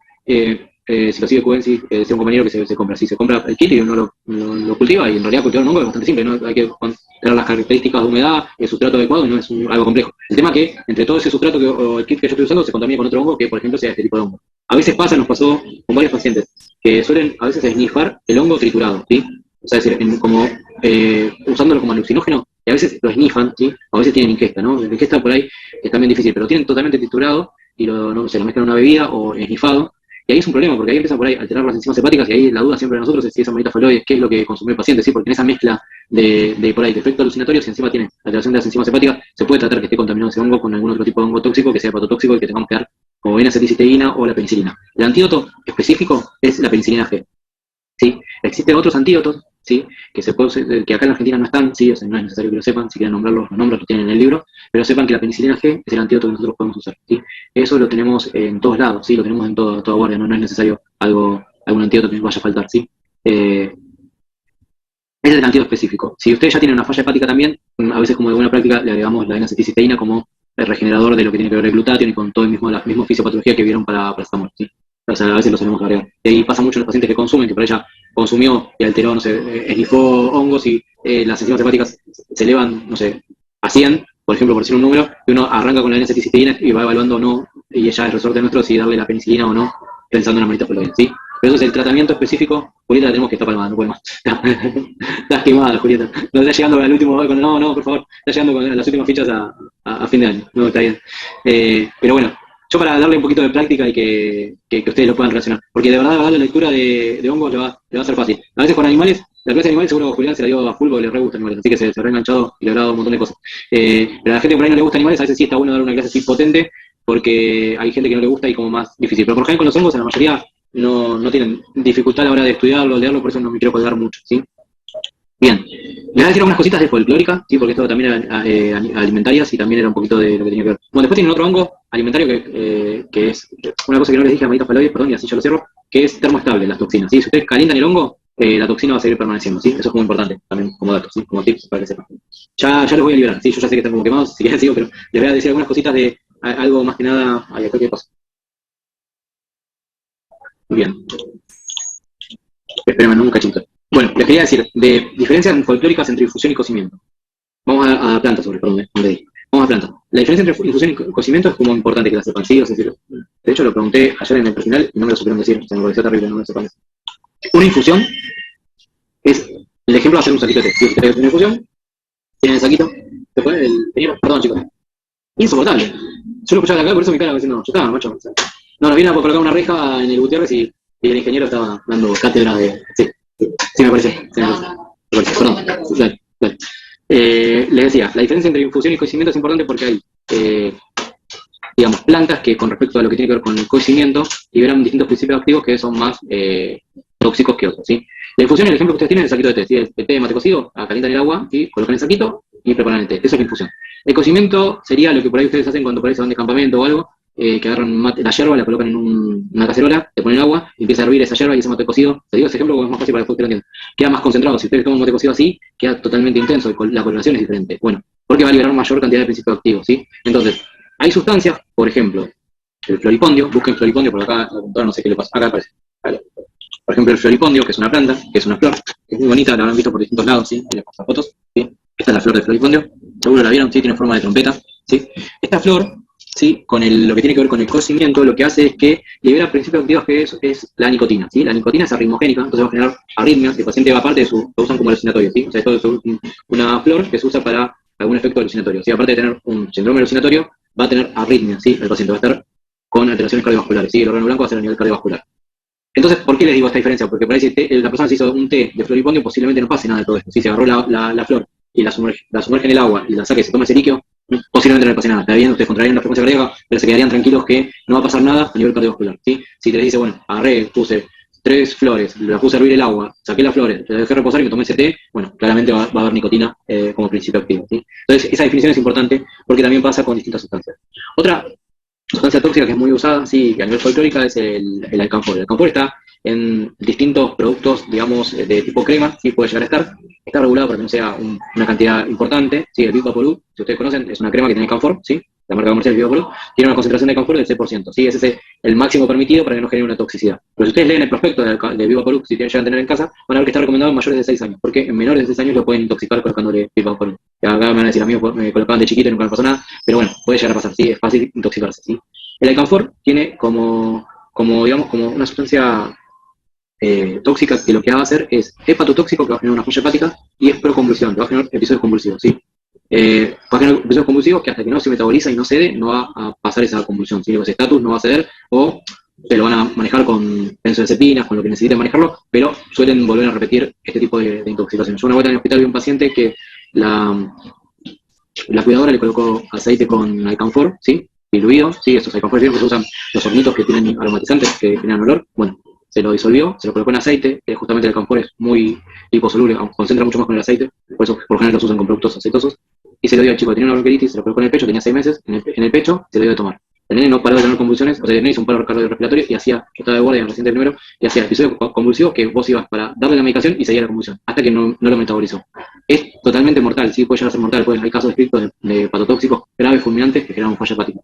Si lo sigue Cubensi, es un compañero que se compra. Si se compra el kit y uno lo cultiva, y en realidad cultivar un hongo es bastante simple, ¿no? Hay que tener las características de humedad, el sustrato adecuado, y no es algo complejo. El tema es que entre todo ese sustrato o el kit que yo estoy usando se contamina con otro hongo que, por ejemplo, sea este tipo de hongo. A veces pasa, nos pasó con varios pacientes, que suelen a veces esnifar el hongo triturado, ¿sí? O sea, es decir, usándolo como alucinógeno, y a veces lo esnifan, ¿sí? A veces tienen ingesta, ¿no? La ingesta por ahí es también difícil, pero lo tienen totalmente triturado y se lo mezclan en una bebida o esnifado. Y ahí es un problema, porque ahí empieza por ahí a alterar las enzimas hepáticas, y ahí la duda siempre de nosotros es si esa manita faloides, qué es lo que consumió el paciente, ¿sí? Porque en esa mezcla de por ahí, de efecto alucinatorio, si encima tiene alteración de las enzimas hepáticas, se puede tratar que esté contaminado ese hongo con algún otro tipo de hongo tóxico, que sea hepatotóxico y que tengamos que dar, como bien acetilcisteína o la penicilina. El antídoto específico es la penicilina G, ¿sí? Existen otros antídotos, ¿sí? Que acá en Argentina no están, ¿sí? O sea, no es necesario que lo sepan, si quieren nombrarlos, los nombres, lo tienen en el libro, pero sepan que la penicilina G es el antídoto que nosotros podemos usar, ¿sí? Eso lo tenemos en todos lados, ¿sí? Lo tenemos en toda guardia, no es necesario algún antídoto que nos vaya a faltar, ¿sí? Ese es el antídoto específico. Si ustedes ya tienen una falla hepática también, a veces como de buena práctica le agregamos la N-acetilcisteína como el regenerador de lo que tiene que ver el glutatión y con todo la misma fisiopatología que vieron para paracetamol, ¿sí? O sea, a veces lo solemos agregar. Y ahí pasa mucho en los pacientes que consumen, que por ella consumió y alteró, no sé, esnifó hongos y las enzimas hepáticas se elevan, no sé, a 100, por ejemplo, por decir un número, y uno arranca con la N-acetilcisteína y va evaluando o no, y ya es resorte nuestro si darle la penicilina o no, pensando en la manita faloide, ¿sí? Pero eso es el tratamiento específico. Julieta, la tenemos que estar palmada, no puede más. Estás quemada, Julieta. No está llegando al último, no, por favor, está llegando con las últimas fichas a fin de año. No, está bien. Pero bueno, yo para darle un poquito de práctica y que ustedes lo puedan relacionar. Porque de verdad la lectura de hongos le va a ser fácil. A veces con animales, la clase de animales seguro que Julián se la dio a full porque le re gusta animales, así que se habrá enganchado y le habrá dado un montón de cosas. Pero a la gente que por ahí no le gusta animales, a veces sí está bueno dar una clase así potente, porque hay gente que no le gusta y como más difícil. Pero por ejemplo con los hongos, en la mayoría no tienen dificultad a la hora de estudiarlo, leerlo, por eso no me quiero colgar mucho, ¿sí? Bien, les voy a decir algunas cositas de folclórica, ¿sí? Porque esto también era alimentarias y también era un poquito de lo que tenía que ver. Bueno, después tienen otro hongo alimentario que es una cosa que no les dije a Manita Faloides, perdón, y así ya lo cierro, que es termoestable, las toxinas, ¿sí? Si ustedes calientan el hongo, la toxina va a seguir permaneciendo, ¿sí? Eso es muy importante también como datos, ¿sí? Como tips para que sepan. Ya los voy a liberar, ¿sí? Yo ya sé que están como quemados, si quieren sigo, pero les voy a decir algunas cositas de algo más que nada. Ay, acá qué pasa. Bien. Espérenme un cachito. Bueno, les quería decir, de diferencias folclóricas entre infusión y cocimiento. Vamos a plantas perdón, vamos a plantas. La diferencia entre infusión y cocimiento es como importante que la sepan, ¿sí? O sea, de hecho lo pregunté ayer en el personal y no me lo supieron decir, se me pareció terrible, no me lo sepan. Una infusión es, el ejemplo va a ser un saquito de té. Si ustedes una infusión, tienen el saquito, se pone perdón chicos, insoportable. Yo lo escuchaba acá, por eso mi cara me dice, no, yo estaba, macho. No, nos viene a colocar una reja en el Gutiérrez y el ingeniero estaba dando cátedra de... Sí, me parece. Perdón, dale. Les decía, la diferencia entre infusión y cocimiento es importante porque hay, digamos, plantas que con respecto a lo que tiene que ver con el cocimiento liberan distintos principios activos que son más tóxicos que otros, ¿sí? La infusión, el ejemplo que ustedes tienen es el saquito de té, ¿sí? El té de mate cocido, calientan el agua y colocan el saquito y preparan el té. Eso es la infusión. El cocimiento sería lo que por ahí ustedes hacen cuando por ahí se van de campamento o algo, que agarran la yerba, la colocan en una cacerola, le ponen agua, y empieza a hervir esa yerba y ese mate cocido. Te digo ese ejemplo porque es más fácil para después que lo entiendan. Queda más concentrado. Si ustedes toman un mate cocido así, queda totalmente intenso, la coloración es diferente. Bueno, porque va a liberar mayor cantidad de principios activos, ¿sí? Entonces, hay sustancias, por ejemplo, el floripondio, busquen floripondio por acá, no sé qué le pasa, acá aparece. Vale. Por ejemplo, el floripondio, que es una planta, que es una flor, que es muy bonita, la habrán visto por distintos lados, ¿sí? Les paso fotos, ¿sí? Esta es la flor de floripondio, seguro la vieron, ¿sí? Tiene forma de trompeta, ¿sí? Esta flor, ¿sí? Con lo que tiene que ver con el cocimiento, lo que hace es que libera principios activos que es la nicotina, ¿sí? La nicotina es arritmogénica, entonces va a generar arritmias, el paciente va aparte lo usan como alucinatorio, ¿sí? O sea, esto es una flor que se usa para algún efecto alucinatorio, ¿sí? Aparte de tener un síndrome alucinatorio, va a tener arritmias, ¿sí? El paciente va a estar con alteraciones cardiovasculares, ¿sí? El órgano blanco va a ser a nivel cardiovascular. Entonces, ¿por qué les digo esta diferencia? Porque por ahí si la persona se hizo un té de floripondio, posiblemente no pase nada de todo esto. Si se agarró la flor y la sumerge en el agua y la saca y se toma ese líquido, posiblemente no le pase nada. Está bien, ustedes contrarían la frecuencia cardíaca, pero se quedarían tranquilos que no va a pasar nada a nivel cardiovascular, ¿sí? Si te dice, bueno, agarré, puse 3 flores, las puse a hervir el agua, saqué las flores, las dejé reposar y me tomé ese té, bueno, claramente va a haber nicotina como principio activo, ¿sí? Entonces, esa definición es importante porque también pasa con distintas sustancias. Otra sustancia tóxica que es muy usada, sí, que a nivel folclórica es el alcanfor. El alcanfor está en distintos productos, digamos, de tipo crema, sí puede llegar a estar. Está regulado para que no sea una cantidad importante, sí, el Vivaporub, si ustedes conocen, es una crema que tiene alcanfor, sí, la marca comercial Vivaporub, tiene una concentración de alcanfor del 6%, sí, ese es el máximo permitido para que no genere una toxicidad. Pero si ustedes leen el prospecto de Vivaporub, si llegan a tener en casa, van a ver que está recomendado en mayores de 6 años, porque en menores de 6 años lo pueden intoxicar colocándole Vivaporub. Ya acá me van a decir, a mí me colocaban de chiquito y nunca me pasó nada, pero bueno, puede llegar a pasar, sí, es fácil intoxicarse, sí. El alcanfor tiene digamos, como una sustancia tóxica que lo que va a hacer es hepatotóxico, que va a generar una falla hepática, y es proconvulsión, que va a generar episodios convulsivos, ¿sí? Va a generar episodios convulsivos que hasta que no se metaboliza y no cede, no va a pasar esa convulsión, ¿sí? Ese estatus no va a ceder, o se lo van a manejar con benzodiazepinas, con lo que necesiten manejarlo, pero suelen volver a repetir este tipo de intoxicación. Yo una vuelta en el hospital vi un paciente que la cuidadora le colocó aceite con alcanfor, ¿sí? Diluido, ¿sí? Estos alcanfor que se usan los hornitos que tienen aromatizantes, que generan olor. Bueno, se lo disolvió, se lo colocó en aceite, que justamente el alcanfor es muy liposoluble, aunque concentra mucho más con el aceite, por eso por lo general los usan con productos aceitosos. Y se lo dio al chico que tenía una bronquitis, se lo colocó en el pecho, tenía 6 meses, en el pecho, se lo dio de tomar. El nene no paró de tener convulsiones, o sea, el nene hizo un paro cardiorrespiratorio y hacía, yo estaba de guardia en el reciente número, y hacía episodios convulsivos que vos ibas para darle la medicación y seguía la convulsión, hasta que no lo metabolizó. Es totalmente mortal, sí, puede llegar a ser mortal, hay casos descritos de hepatotóxicos graves, fulminantes, que generan falla hepática.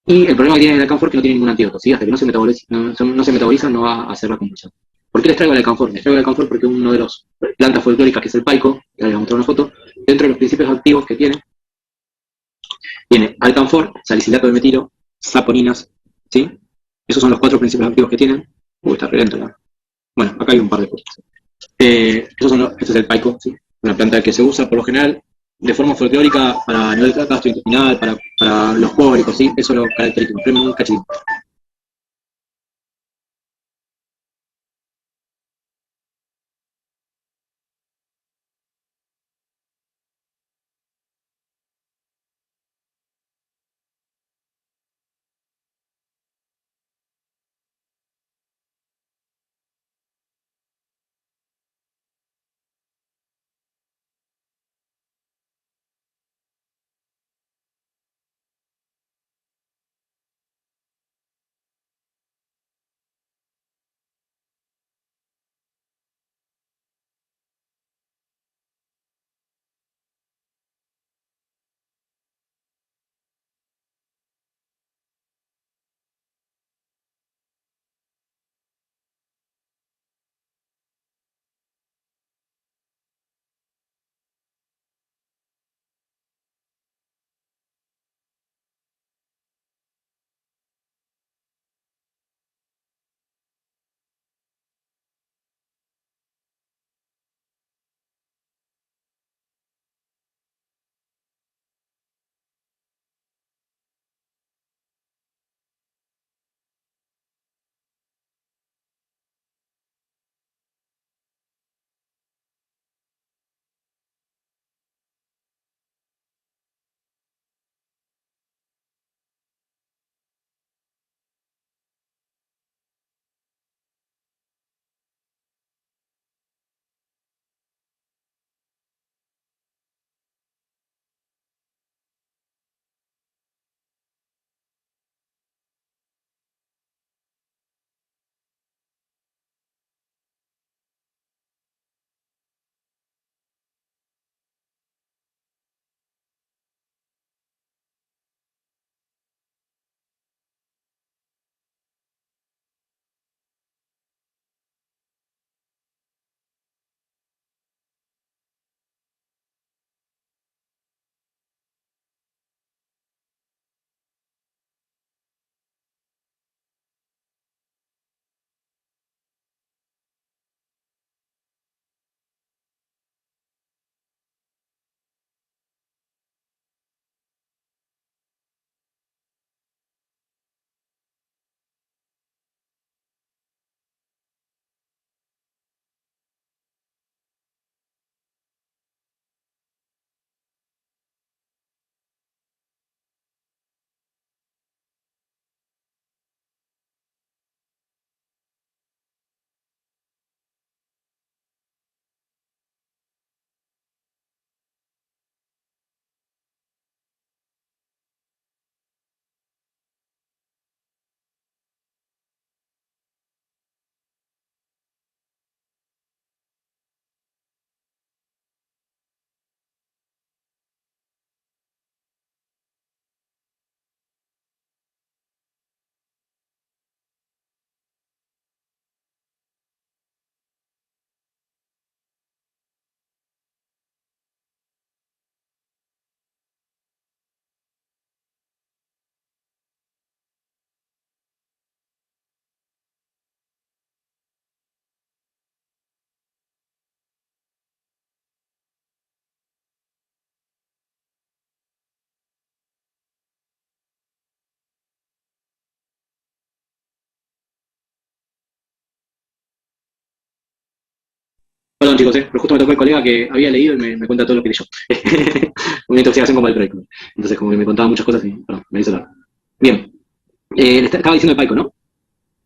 Y el problema que tiene el alcanfor es que no tiene ningún antídoto, ¿sí? Hasta que no se metaboliza, no va a hacer la convulsión. ¿Por qué les traigo el alcanfor? Les traigo el alcanfor porque uno de los plantas folclóricas, que es el paico, que les voy a mostrar una foto, dentro de los principios activos que tiene alcanfor, salicilato de metilo, saponinas, ¿sí? Esos son los 4 principios activos que tienen. Uy, está re lento, ¿no? Bueno, acá hay un par de cosas. Este es el paico, ¿sí? Una planta que se usa por lo general de forma folclórica para nivel gastrointestinal, para los cólicos, ¿sí? Eso lo caracteriza, un cachín. Perdón, chicos, pero justo me tocó el colega que había leído y me cuenta todo lo que leyó. Una intoxicación con valproico. Entonces, como que me contaba muchas cosas y, perdón, me hizo largo. Bien. Le estaba diciendo de Paico, ¿no?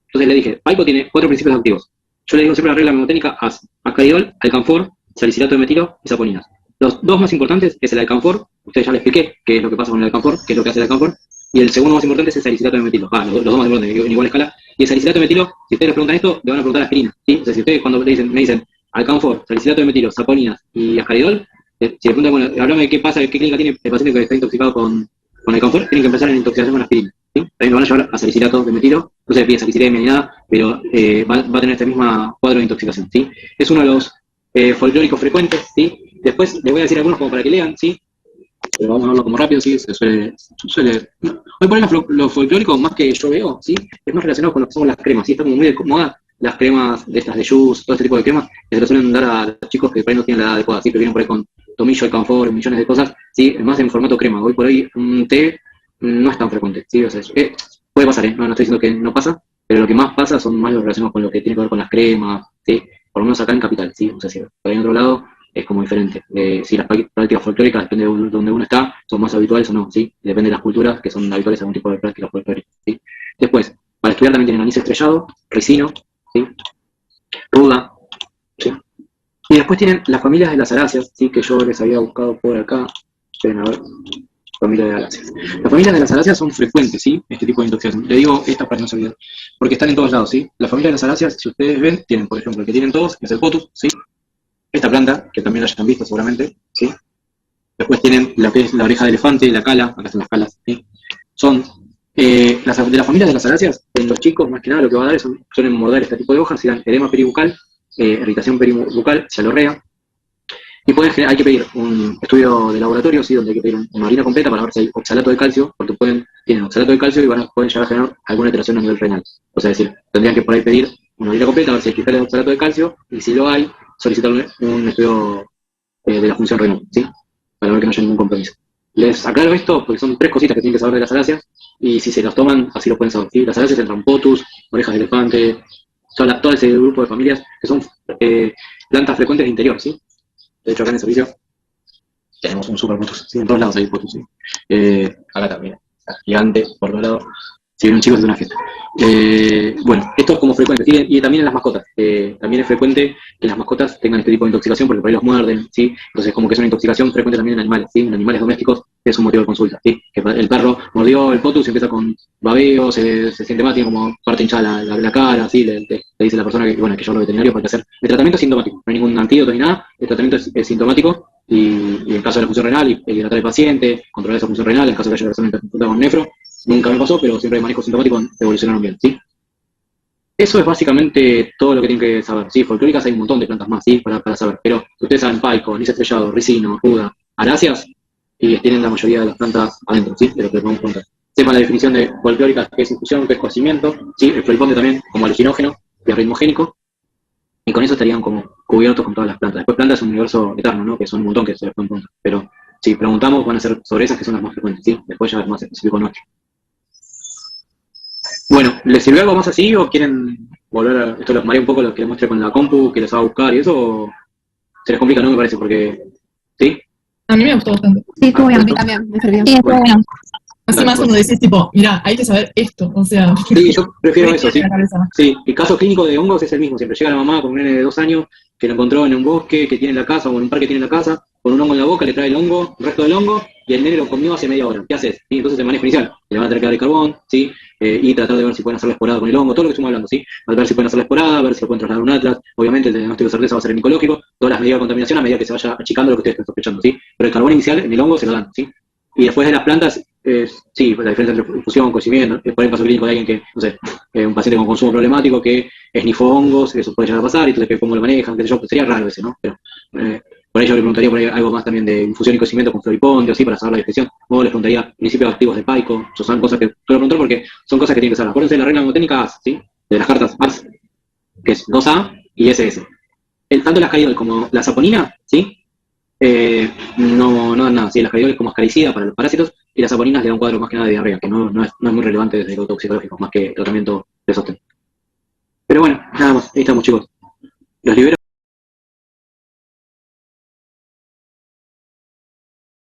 Entonces le dije, Paico tiene 4 principios activos. Yo le digo siempre la regla mnemotécnica: ascaridol, alcanfor, salicilato de metilo y saponinas. Los 2 más importantes es el alcanfor. Ustedes ya les expliqué qué es lo que pasa con el alcanfor, qué es lo que hace el alcanfor. Y el segundo más importante es el salicilato de metilo. Los 2 más importantes, en igual escala. Y el salicilato de metilo, si ustedes les preguntan esto, le van a preguntar aspirina, ¿sí? O sea, si ustedes cuando me dicen alcanfor, salicilato de metilo, saponinas y ascaridol, si le preguntan, bueno, hablame de qué pasa, qué clínica tiene el paciente que está intoxicado con alcanfor, tienen que empezar en intoxicación con aspirina, ¿sí? También lo van a llevar a salicilato de metilo, no se le pide saliciremia ni nada, pero va a tener este mismo cuadro de intoxicación, ¿sí? Es uno de los folclóricos frecuentes, ¿sí? Después les voy a decir algunos como para que lean, ¿sí? Pero vamos a verlo como rápido, ¿sí? Se suele hoy por hoy lo folclórico, más que yo veo, ¿sí? Es más relacionado con lo que son las cremas, ¿sí? Está como muy de moda las cremas de estas de juice, todo este tipo de cremas, que se lo suelen dar a los chicos que por ahí no tienen la edad adecuada, ¿sí? Que vienen por ahí con tomillo, alcanfor, millones de cosas, ¿sí? Más en formato crema. Hoy por hoy un té no es tan frecuente, ¿sí? O sea, puede pasar, ¿eh? No estoy diciendo que no pasa, pero lo que más pasa son más los relacionados con lo que tiene que ver con las cremas, ¿sí? Por lo menos acá en Capital, ¿sí? O sea, si por ahí en otro lado es como diferente. Si las prácticas folclóricas, depende de donde uno está, son más habituales o no, ¿sí? Depende de las culturas que son habituales a algún tipo de prácticas folclóricas, ¿sí? Después, para estudiar también tienen anís estrellado, ricino, ¿sí? Ruda, ¿sí? Y después tienen las familias de las aráceas, ¿sí? Que yo les había buscado por acá. Esperen a ver. Familia de aráceas. Las familias de las aráceas son frecuentes, ¿sí? Este tipo de intoxicación. Le digo estas para que no se olviden, porque están en todos lados, ¿sí? Las familias de las aráceas, si ustedes ven, tienen, por ejemplo, el que tienen todos, que es el potus, ¿sí? Esta planta, que también la hayan visto seguramente, ¿sí? Después tienen lo que es la oreja de elefante, la cala, acá están las calas, ¿sí? Son de las familias de las aráceas, en los chicos, más que nada, lo que va a dar es suelen morder este tipo de hojas, y dan edema peribucal, irritación peribucal, cialorrea. Y hay que pedir un estudio de laboratorio, ¿sí? Donde hay que pedir una orina completa para ver si hay oxalato de calcio, porque tienen oxalato de calcio y pueden llegar a generar alguna alteración a nivel renal. O sea, es decir, tendrían que por ahí pedir una orina completa, a ver si hay cristales de oxalato de calcio, y si lo hay, solicitar un estudio de la función renal, ¿sí? Para ver que no haya ningún compromiso. Les aclaro esto porque son 3 cositas que tienen que saber de las aráceas, y si se las toman, así lo pueden saber, ¿sí? Las aráceas entran potus, orejas de elefante, todo ese grupo de familias que son plantas frecuentes de interior, ¿sí? De hecho, acá en el servicio tenemos un super potus, ¿sí? En todos lados hay potus, ¿sí? Acá también, gigante, por todos lados. Si vienen chicos, es una fiesta. Bueno, esto es como frecuente, ¿sí? Y también en las mascotas. También es frecuente que las mascotas tengan este tipo de intoxicación porque por ahí los muerden, ¿sí? Entonces, como que es una intoxicación frecuente también en animales, ¿sí? En animales domésticos es un motivo de consulta, ¿sí? Que el perro mordió el potus y empieza con babeo, se siente mal, tiene como parte hinchada la cara, ¿sí? Le dice la persona que, bueno, que yo lo veterinario para hacer. El tratamiento es sintomático, no hay ningún antídoto ni nada, el tratamiento es sintomático y en caso de la función renal, hidratar al paciente, controlar esa función renal, en caso de que haya persona consulta con nefro. Nunca me pasó, pero siempre hay manejo sintomático, evolucionaron bien, ¿sí? Eso es básicamente todo lo que tienen que saber, ¿sí? Folclóricas hay un montón de plantas más, ¿sí? Para saber, pero ustedes saben paico, anís estrellado, ricino, ruda, aráceas, y tienen la mayoría de las plantas adentro, ¿sí? De lo que les podemos contar. Sepan la definición de folclóricas, que es infusión, que es cocimiento, ¿sí? El floripondio también, como alucinógeno y ritmogénico, y con eso estarían como cubiertos con todas las plantas. Después plantas es un universo eterno, ¿no? Que son un montón que se les pueden preguntar, pero si preguntamos van a ser sobre esas que son las más frecuentes, ¿sí? Después ya es más específico nuestro. Bueno, ¿les sirvió algo más así o quieren volver a... Esto los mareé un poco, lo que les muestre con la compu, que les va a buscar y eso, o se les complica, ¿no? Me parece, porque... ¿Sí? A mí me gustó bastante. Sí, estuvo bien. A mí también, me sirvió. Sí, estuvo bien. Así Dale, más cuando decís, tipo, mira, hay que saber esto, o sea... Sí, yo prefiero eso, sí. la cabeza. Sí, el caso clínico de hongos es el mismo. Siempre llega la mamá con un nene de 2 años que lo encontró en un bosque que tiene en la casa o en un parque que tiene en la casa, con un hongo en la boca, le trae el hongo, el resto del hongo, y el nene lo comió hace media hora. ¿Qué haces? ¿Sí? Entonces el manejo inicial, le van a tener que dar el carbón, ¿sí? Y tratar de ver si pueden hacer la esporada con el hongo, todo lo que estamos hablando, ¿sí? A ver si pueden hacer la esporada, a ver si lo pueden trasladar a un atlas. Obviamente el diagnóstico de certeza va a ser el micológico, todas las medidas de contaminación a medida que se vaya achicando lo que ustedes estén sospechando, ¿sí? Pero el carbón inicial en el hongo se lo dan, ¿sí? Y después de las plantas, sí, la diferencia entre infusión, cocimiento, por el caso clínico de alguien que, no sé, un paciente con consumo problemático que esnifó hongos, eso puede llegar a pasar, y entonces cómo lo manejan, qué sé yo, pues sería raro ese, ¿no? Pero por ello le preguntaría por ahí algo más también de infusión y cocimiento con floripondio, así, para saber la descripción. O les preguntaría principios activos de paico, eso son cosas que suelo preguntar porque son cosas que tienen que saber. Acuérdense de la regla mnemotécnica AS, ¿sí? De las cartas AS, que es 2A y SS. Tanto la ascaridol como la saponina, ¿sí? No dan nada, ¿sí? La ascaridol es como ascaricida para los parásitos y las saponinas le dan un cuadro más que nada de diarrea, que no es muy relevante desde lo toxicológico, más que tratamiento de sostén. Pero bueno, nada más, ahí estamos, chicos. Los libero.